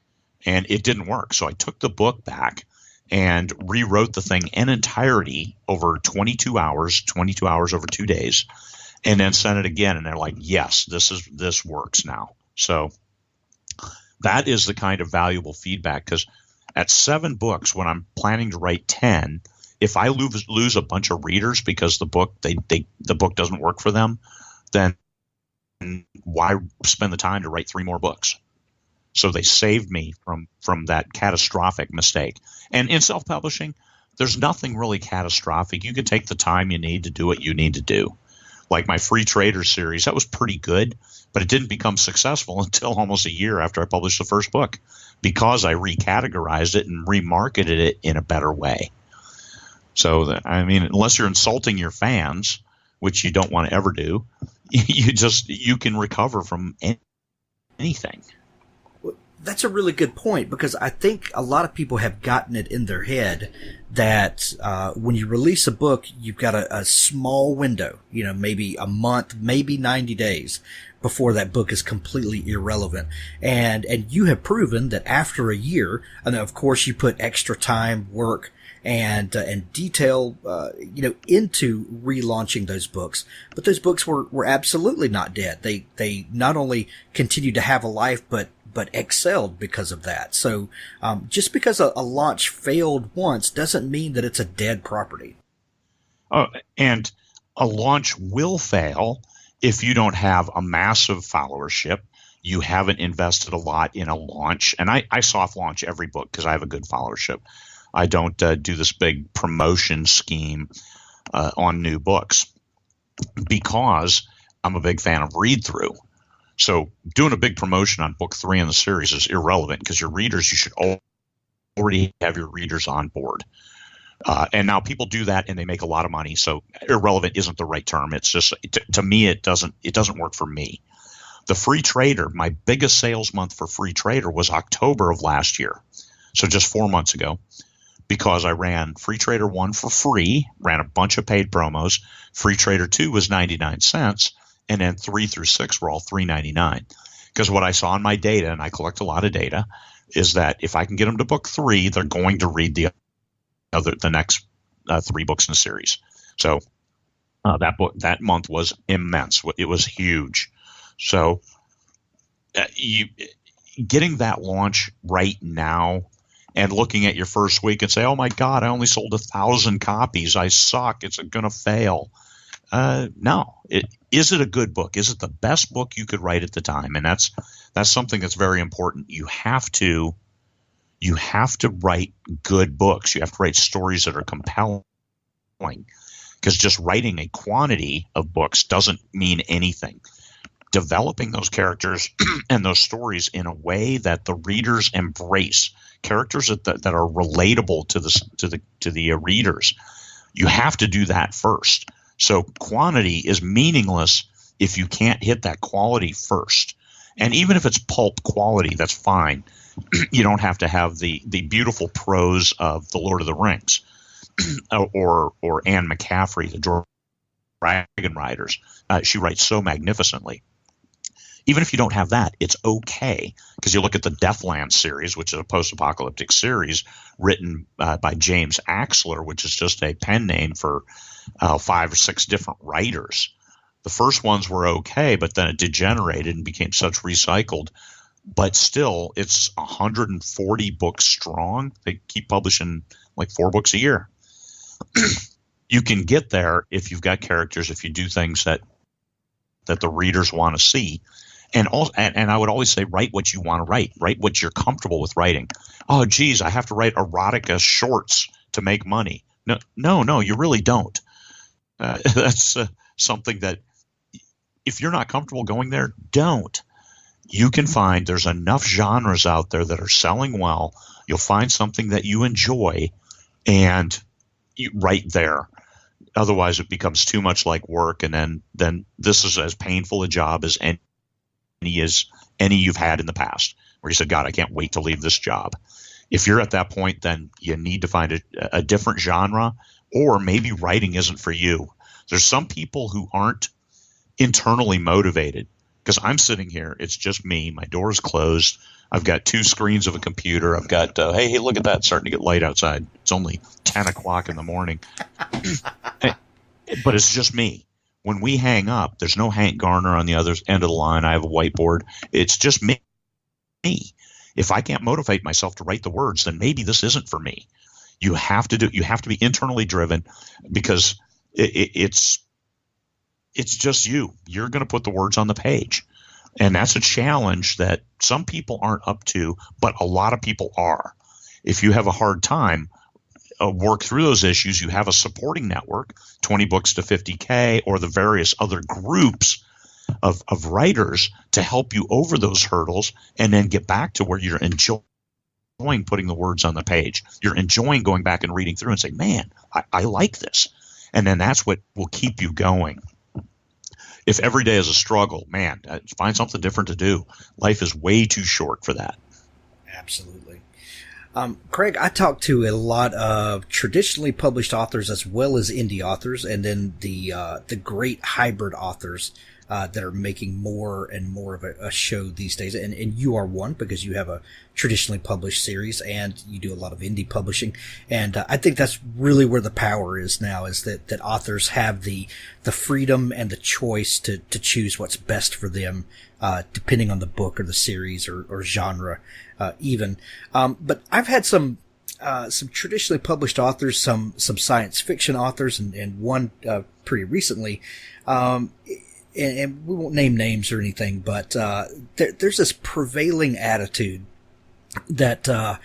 and it didn't work. So I took the book back and rewrote the thing in entirety over 22 hours over 2 days, and then sent it again. And they're like, yes, this works now. So that is the kind of valuable feedback, because at 7 books, when I'm planning to write 10, if I lose a bunch of readers because the book doesn't work for them, then why spend the time to write 3 more books? So they saved me from that catastrophic mistake. And in self-publishing, there's nothing really catastrophic. You can take the time you need to do what you need to do. Like my Free Trader series, that was pretty good, but it didn't become successful until almost a year after I published the first book, because I recategorized it and remarketed it in a better way. So, unless you're insulting your fans, which you don't want to ever do, you can recover from anything. That's a really good point, because I think a lot of people have gotten it in their head that when you release a book, you've got a small window, maybe a month, maybe 90 days before that book is completely irrelevant. And you have proven that after a year, and of course you put extra time, work, and detail, into relaunching those books. But those books were absolutely not dead. They not only continued to have a life, but excelled because of that. So, just because a launch failed once doesn't mean that it's a dead property. Oh, and a launch will fail if you don't have a massive followership. You haven't invested a lot in a launch. And I soft launch every book because I have a good followership. I don't do this big promotion scheme on new books, because I'm a big fan of read through. So doing a big promotion on book 3 in the series is irrelevant, because your readers, you should already have your readers on board. And now people do that and they make a lot of money. So irrelevant isn't the right term. It's just, to me, it doesn't work for me. The Free Trader, my biggest sales month for Free Trader was October of last year. So just 4 months ago, because I ran Free Trader 1 for free, ran a bunch of paid promos. Free Trader 2 was 99 cents. And then 3 through 6 were all $3.99. Because what I saw in my data, and I collect a lot of data, is that if I can get them to book 3, they're going to read the next 3 books in the series. So that month was immense. It was huge. So getting that launch right now and looking at your first week and say, oh my God, I only sold 1,000 copies. I suck. It's going to fail. No. Is it a good book? Is it the best book you could write at the time? And that's something that's very important. You have to write good books. You have to write stories that are compelling, because just writing a quantity of books doesn't mean anything. Developing those characters and those stories in a way that the readers embrace, characters that are relatable to the readers, you have to do that first. So quantity is meaningless if you can't hit that quality first, and even if it's pulp quality, that's fine. You don't have to have the beautiful prose of The Lord of the Rings or Anne McCaffrey, the Dragon Riders. She writes so magnificently. Even if you don't have that, it's okay, because you look at the Deathland series, which is a post-apocalyptic series written by James Axler, which is just a pen name for 5 or 6 different writers. The first ones were okay, but then it degenerated and became such recycled. But still, it's 140 books strong. They keep publishing like 4 books a year. You can get there if you've got characters, if you do things that the readers want to see. And I would always say, write what you want to write. Write what you're comfortable with writing. Oh, geez, I have to write erotica shorts to make money. No, you really don't. That's something that, if you're not comfortable going there, don't. You can find there's enough genres out there that are selling well. You'll find something that you enjoy, and right there. Otherwise, it becomes too much like work, and then this is as painful a job as any you've had in the past, where you said, God, I can't wait to leave this job. If you're at that point, then you need to find a different genre, or maybe writing isn't for you. There's some people who aren't internally motivated, because I'm sitting here, it's just me, my door's closed, I've got 2 screens of a computer, I've got hey, look at that, it's starting to get light outside, it's only 10 o'clock in the morning. But it's just me. When we hang up, there's no Hank Garner on the other end of the line. I have a whiteboard. It's just me. If I can't motivate myself to write the words, then maybe this isn't for me. You have to be internally driven, because it's just you. You're going to put the words on the page. And that's a challenge that some people aren't up to, but a lot of people are. If you have a hard time, work through those issues, you have a supporting network, 20 books to 50K, or the various other groups of writers to help you over those hurdles, and then get back to where you're enjoying putting the words on the page. You're enjoying going back and reading through and say, man, I like this. And then that's what will keep you going. If every day is a struggle, man, find something different to do. Life is way too short for that. Absolutely. Craig, I talk to a lot of traditionally published authors as well as indie authors, and then the great hybrid authors that are making more and more of a show these days. And you are one, because you have a traditionally published series and you do a lot of indie publishing. And I think that's really where the power is now, is that authors have the freedom and the choice to choose what's best for them, depending on the book or the series or genre, even. But I've had some traditionally published authors, some science fiction authors, and one pretty recently, and we won't name names or anything, but there's this prevailing attitude that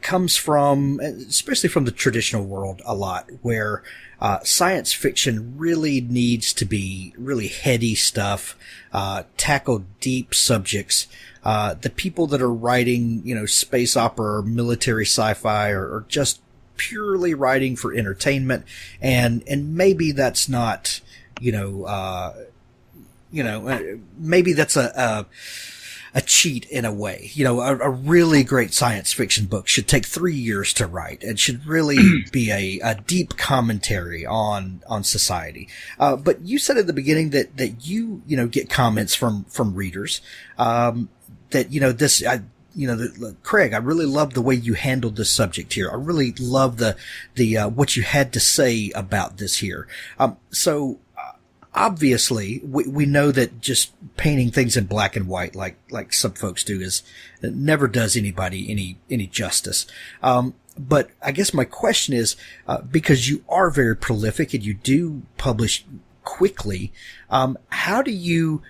comes from, especially from the traditional world a lot, where science fiction really needs to be really heady stuff, tackle deep subjects. The people that are writing, space opera or military sci-fi are just purely writing for entertainment, and maybe that's not, maybe that's a cheat in a way. A really great science fiction book should take 3 years to write and should really be a deep commentary on society. But you said at the beginning that you get comments from readers, Craig, I really love the way you handled this subject here. I really love the what you had to say about this here. So obviously, we know that just painting things in black and white, like some folks do, never does anybody any justice. But I guess my question is, because you are very prolific and you do publish quickly, how do you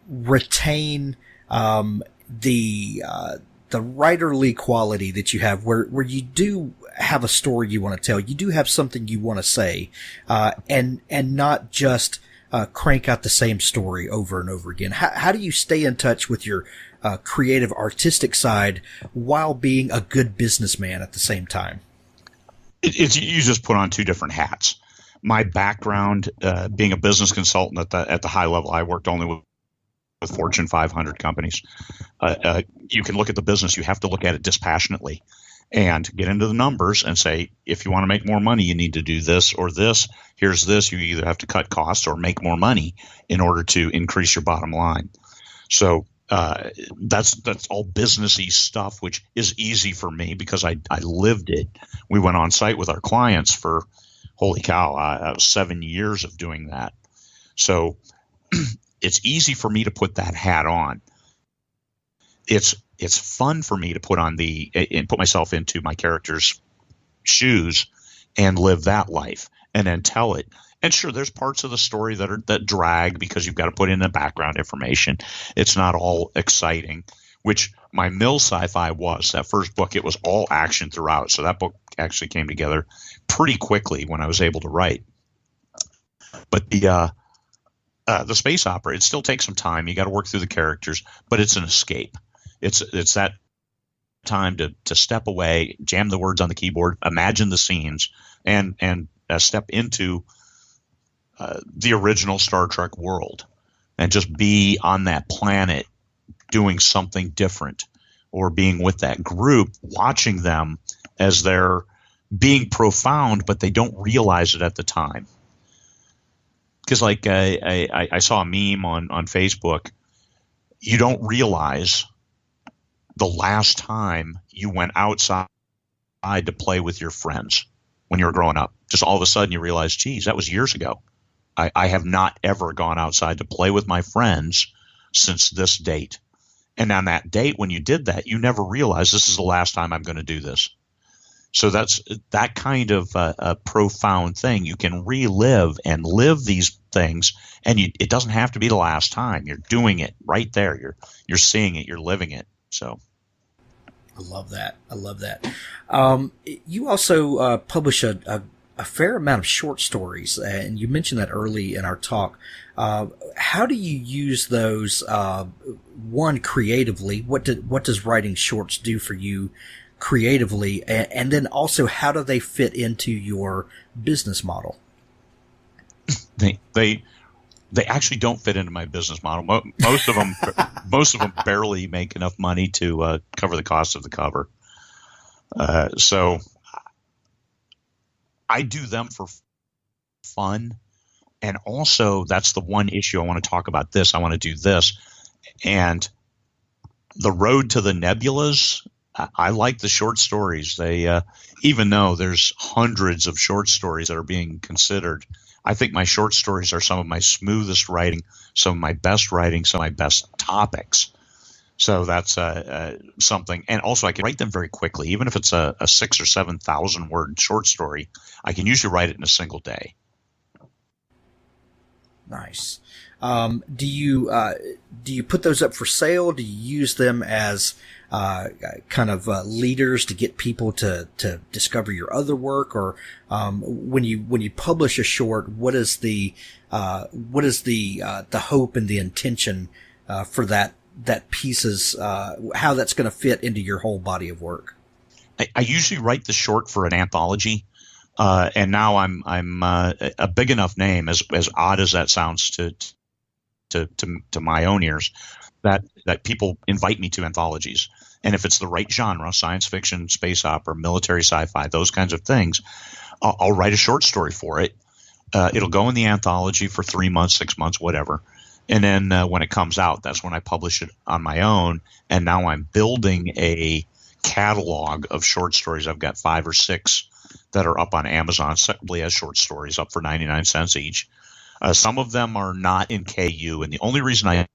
retain the writerly quality that you have, where you do have a story you want to tell, you do have something you want to say, and not just crank out the same story over and over again? How do you stay in touch with your creative, artistic side while being a good businessman at the same time? You just put on 2 different hats. my background, being a business consultant at the high level, I worked only with Fortune 500 companies. You can look at the business. You have to look at it dispassionately and get into the numbers and say, if you want to make more money, you need to do this or this. Here's this. You either have to cut costs or make more money in order to increase your bottom line. So that's all businessy stuff, which is easy for me because I lived it. We went on site with our clients for, holy cow, 7 years of doing that. So it's easy for me to put that hat on. It's fun for me to put myself into my character's shoes and live that life and then tell it. And sure, there's parts of the story that drag because you've got to put in the background information. It's not all exciting, which my mill sci-fi was. That first book, it was all action throughout. So that book actually came together pretty quickly when I was able to write. But the space opera, it still takes some time. You got to work through the characters, but it's an escape. It's that time to step away, jam the words on the keyboard, imagine the scenes, and step into the original Star Trek world and just be on that planet doing something different, or being with that group, watching them as they're being profound, but they don't realize it at the time. Because like I saw a meme on Facebook, you don't realize the last time you went outside to play with your friends when you were growing up. Just all of a sudden you realize, geez, that was years ago. I have not ever gone outside to play with my friends since this date. And on that date, when you did that, you never realized this is the last time I'm going to do this. So that's that kind of a profound thing. You can relive and live these things, and it doesn't have to be the last time. You're doing it right there. You're seeing it. You're living it. So, I love that. I love that. You also publish a fair amount of short stories, and you mentioned that early in our talk. How do you use those? One, creatively. What does writing shorts do for you creatively, and then also how do they fit into your business model? They actually don't fit into my business model. Most of them barely make enough money to cover the cost of the cover. So I do them for fun, and also that's the one issue I want to talk about. I want to do this, and the road to the nebulas. I like the short stories. They, even though there's hundreds of short stories that are being considered, I think my short stories are some of my smoothest writing, some of my best writing, some of my best topics. So that's something. And also I can write them very quickly. Even if it's a 6,000 or 7,000 word short story, I can usually write it in a single day. Nice. Do you put those up for sale? Do you use them as kind of leaders to get people to discover your other work, or when you publish a short, what is the hope and the intention for that piece's how that's going to fit into your whole body of work? I usually write the short for an anthology. And now I'm a big enough name, as odd as that sounds to my own ears, that people invite me to anthologies. And if it's the right genre, science fiction, space opera, military sci-fi, those kinds of things, I'll write a short story for it. It'll go in the anthology for 3 months, 6 months, whatever. And then when it comes out, that's when I publish it on my own. And now I'm building a catalog of short stories. I've got 5 or 6 that are up on Amazon simply as short stories, up for 99 cents each. Some of them are not in KU, and the only reason I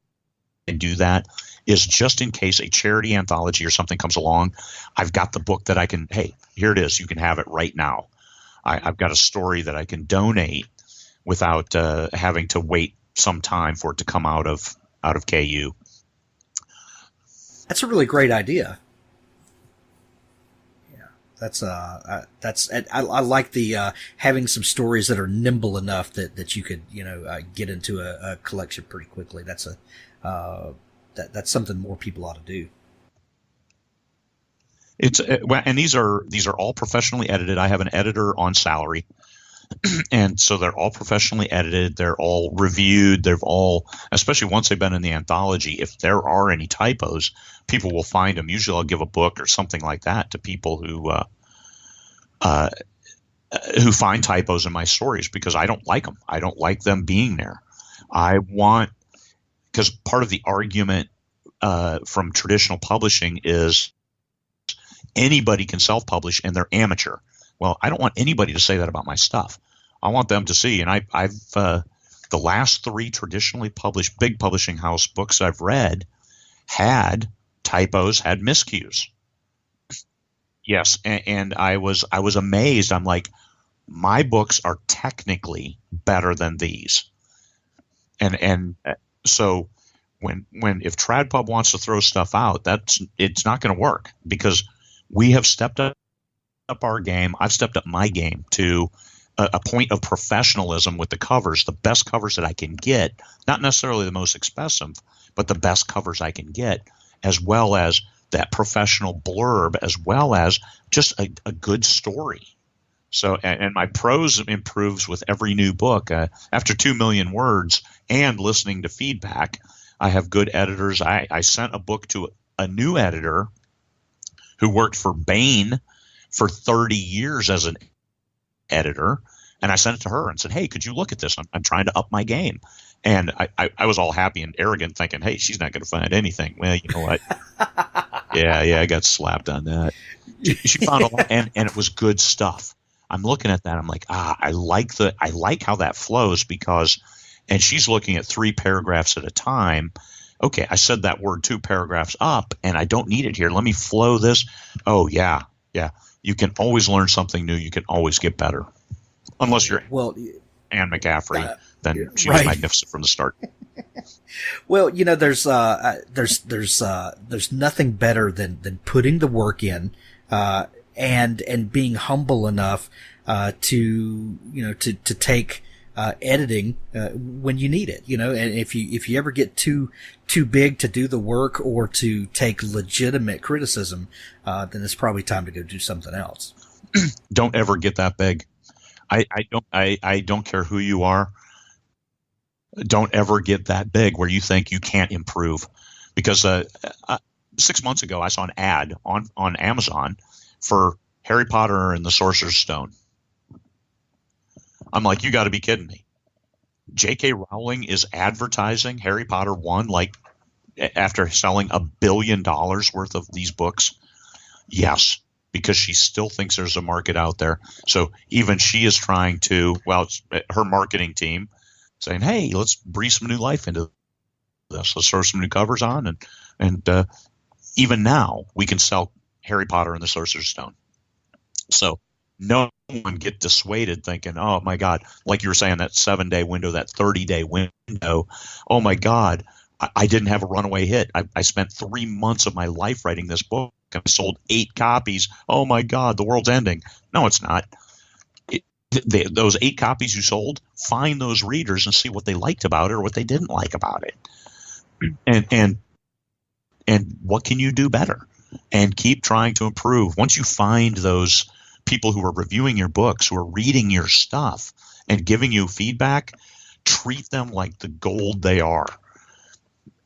do that is just in case a charity anthology or something comes along, I've got the book that I can, hey, here it is, you can have it right now. I've got a story that I can donate without having to wait some time for it to come out of KU. That's a really great idea. I like the having some stories that are nimble enough that you could get into a collection pretty quickly. That's something more people ought to do. And these are all professionally edited. I have an editor on salary, And so they're all professionally edited. They're all reviewed. They've all, especially once they've been in the anthology, if there are any typos, people will find them. Usually I'll give a book or something like that to people who find typos in my stories because I don't like them. I don't like them being there. Because part of the argument from traditional publishing is anybody can self-publish and they're amateur. Well, I don't want anybody to say that about my stuff. I want them to see, and I've the last 3 traditionally published big publishing house books I've read had typos, had miscues. Yes, and I was amazed. I'm like, my books are technically better than these, and so if TradPub wants to throw stuff out, it's not going to work because we have stepped up our game. I've stepped up my game to a point of professionalism with the covers, the best covers that I can get, not necessarily the most expensive, but the best covers I can get, as well as that professional blurb, as well as just a good story. So, and my prose improves with every new book. After 2 million words and listening to feedback, I have good editors. I sent a book to a new editor who worked for Bain for 30 years as an editor, and I sent it to her and said, hey, could you look at this? I'm trying to up my game. And I was all happy and arrogant thinking, hey, she's not going to find anything. Well, you know what? Yeah, I got slapped on that. She found a lot, and it was good stuff. I'm looking at that. I'm like, I like how that flows because, and she's looking at 3 paragraphs at a time. Okay, I said that word 2 paragraphs up, and I don't need it here. Let me flow this. Oh, yeah. You can always learn something new. You can always get better. Unless you're Anne McCaffrey, then she was magnificent from the start. Well, there's nothing better than putting the work in, and being humble enough, to take, editing, when you need it, and if you ever get too big to do the work or to take legitimate criticism, then it's probably time to go do something else. Don't ever get that big. I don't care who you are. Don't ever get that big where you think you can't improve. Because 6 months ago, I saw an ad on Amazon for Harry Potter and the Sorcerer's Stone. I'm like, you got to be kidding me. J.K. Rowling is advertising Harry Potter 1 like after selling $1 billion worth of these books. Yes, because she still thinks there's a market out there. So even she is trying to, it's her marketing team saying, hey, let's breathe some new life into this. Let's throw some new covers on. And even now we can sell Harry Potter and the Sorcerer's Stone. So no one get dissuaded thinking, oh, my God, like you were saying, that 7-day window, that 30-day window. Oh, my God, I didn't have a runaway hit. I spent 3 months of my life writing this book. I sold 8 copies. Oh, my God, the world's ending. No, it's not. Those 8 copies you sold, find those readers and see what they liked about it or what they didn't like about it. And what can you do better? And keep trying to improve. Once you find those people who are reviewing your books, who are reading your stuff and giving you feedback, treat them like the gold they are.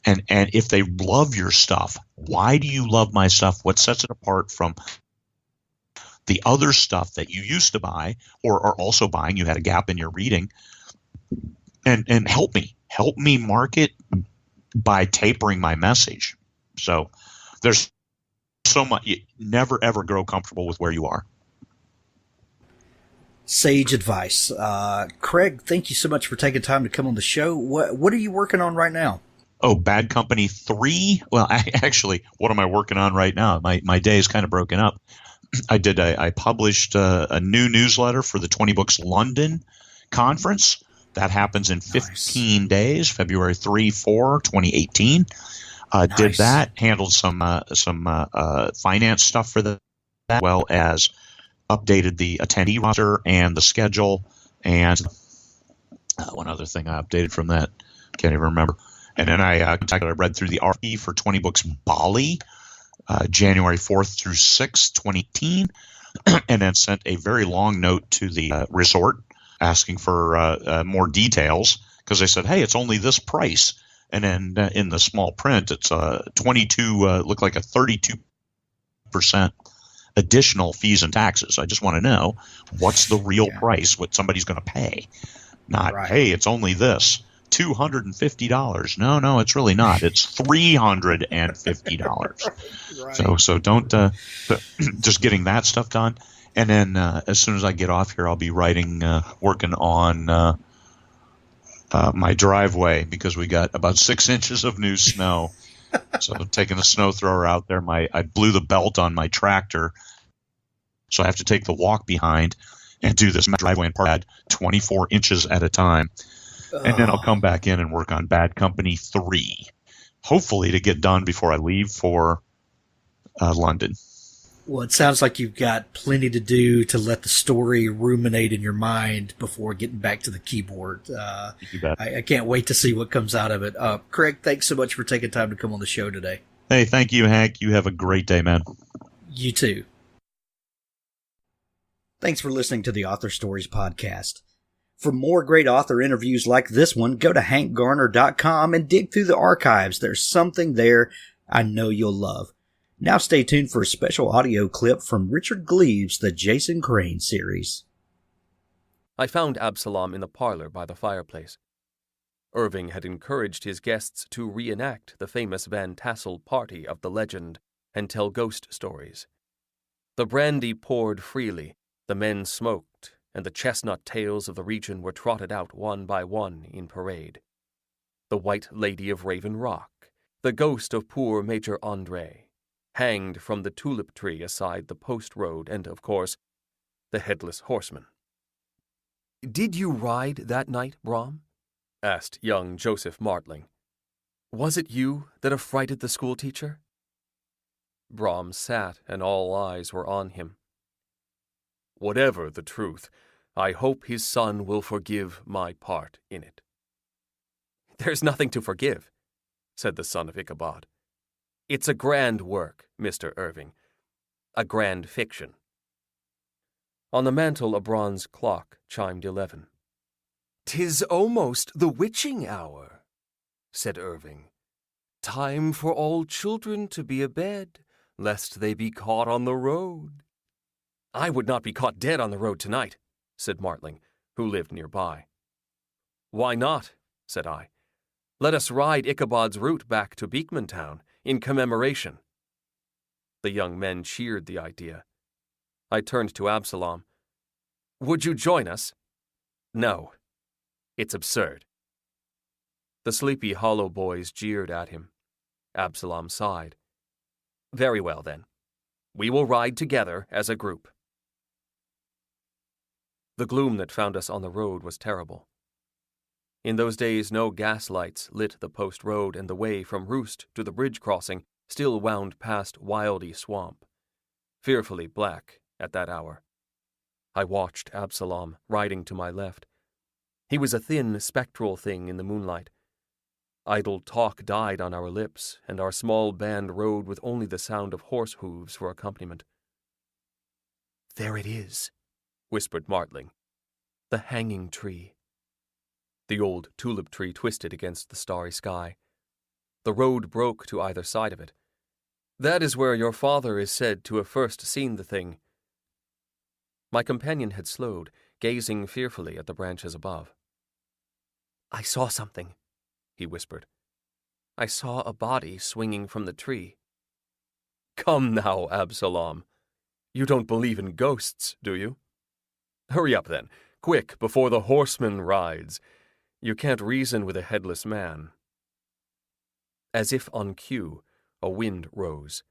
And if they love your stuff, why do you love my stuff? What sets it apart from the other stuff that you used to buy or are also buying? You had a gap in your reading. And help me market by tapering my message. So there's so much. You never, ever grow comfortable with where you are. Sage advice. Craig, thank you so much for taking time to come on the show. What are you working on right now? Oh, Bad Company 3? Well, what am I working on right now? My day is kind of broken up. I published a new newsletter for the 20 Books London conference. That happens in 15 days, February 3-4, 2018. Did that, handled some finance stuff for that, as well as updated the attendee roster and the schedule. And one other thing I updated from that, can't even remember. And then I read through the RFP for 20 Books Bali, January 4th through 6th, 2018, and then sent a very long note to the resort asking for more details because they said, hey, it's only this price. And then in the small print, it's 22, look like a 32% additional fees and taxes. I just want to know what's the real price, what somebody's going to pay. Not, hey, it's only this. $250. No, it's really not. It's $350. Right. So don't just getting that stuff done. And then as soon as I get off here, I'll be working on my driveway because we got about 6 inches of new snow. So taking the snow thrower out there, I blew the belt on my tractor, so I have to take the walk behind and do this driveway and park 24 inches at a time. And then I'll come back in and work on Bad Company 3, hopefully to get done before I leave for London. Well, it sounds like you've got plenty to do to let the story ruminate in your mind before getting back to the keyboard. I can't wait to see what comes out of it. Craig, thanks so much for taking time to come on the show today. Hey, thank you, Hank. You have a great day, man. You too. Thanks for listening to the Author Stories podcast. For more great author interviews like this one, go to hankgarner.com and dig through the archives. There's something there I know you'll love. Now stay tuned for a special audio clip from Richard Gleaves' The Jason Crane series. I found Absalom in the parlor by the fireplace. Irving had encouraged his guests to reenact the famous Van Tassel party of the legend and tell ghost stories. The brandy poured freely, the men smoked, and the chestnut tales of the region were trotted out one by one in parade. The White Lady of Raven Rock, the ghost of poor Major Andre, hanged from the tulip tree aside the post road, and, of course, the Headless Horseman. "Did you ride that night, Brom?" asked young Joseph Martling. "Was it you that affrighted the schoolteacher?" Brom sat, and all eyes were on him. "Whatever the truth, I hope his son will forgive my part in it." "There's nothing to forgive," said the son of Ichabod. "It's a grand work, Mr. Irving. A grand fiction." On the mantel a bronze clock chimed 11. "'Tis almost the witching hour," said Irving. "Time for all children to be abed, lest they be caught on the road." "I would not be caught dead on the road tonight," said Martling, who lived nearby. "Why not?" said I. "Let us ride Ichabod's route back to Beekman Town in commemoration." The young men cheered the idea. I turned to Absalom. "Would you join us?" "No. It's absurd." The Sleepy Hollow boys jeered at him. Absalom sighed. "Very well, then. We will ride together as a group." The gloom that found us on the road was terrible. In those days no gas lights lit the post road, and the way from Roost to the bridge crossing still wound past Wildy Swamp, fearfully black at that hour. I watched Absalom riding to my left. He was a thin, spectral thing in the moonlight. Idle talk died on our lips, and our small band rode with only the sound of horse hooves for accompaniment. "There it is," whispered Martling. "The hanging tree." The old tulip tree twisted against the starry sky. The road broke to either side of it. "That is where your father is said to have first seen the thing." My companion had slowed, gazing fearfully at the branches above. "I saw something," he whispered. "I saw a body swinging from the tree." "Come now, Absalom. You don't believe in ghosts, do you? Hurry up, then, quick, before the horseman rides. You can't reason with a headless man." As if on cue, a wind rose.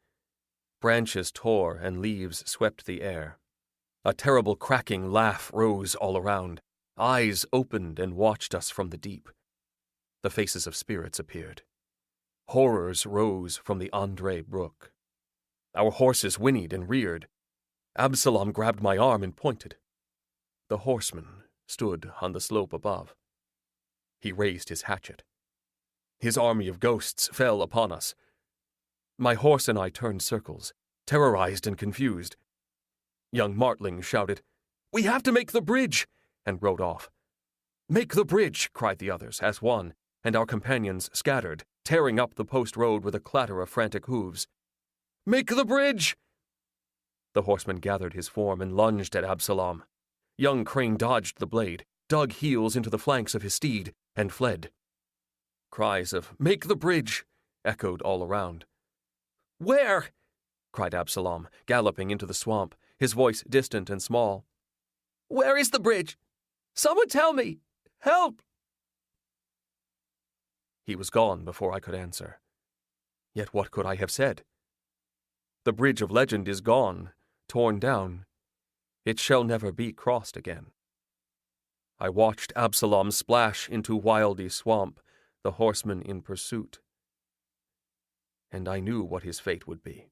Branches tore and leaves swept the air. A terrible cracking laugh rose all around. Eyes opened and watched us from the deep. The faces of spirits appeared. Horrors rose from the Andre Brook. Our horses whinnied and reared. Absalom grabbed my arm and pointed. The horseman stood on the slope above. He raised his hatchet. His army of ghosts fell upon us. My horse and I turned circles, terrorized and confused. Young Martling shouted, "We have to make the bridge! and rode off. "Make the bridge!" cried the others, as one, and our companions scattered, tearing up the post road with a clatter of frantic hooves. "Make the bridge!" The horseman gathered his form and lunged at Absalom. Young Crane dodged the blade, dug heels into the flanks of his steed, and fled. Cries of "Make the bridge!" echoed all around. "Where?" cried Absalom, galloping into the swamp, his voice distant and small. "Where is the bridge? Someone tell me! Help!" He was gone before I could answer. Yet what could I have said? The bridge of legend is gone, torn down. It shall never be crossed again. I watched Absalom splash into Wildy Swamp, the horseman in pursuit. And I knew what his fate would be.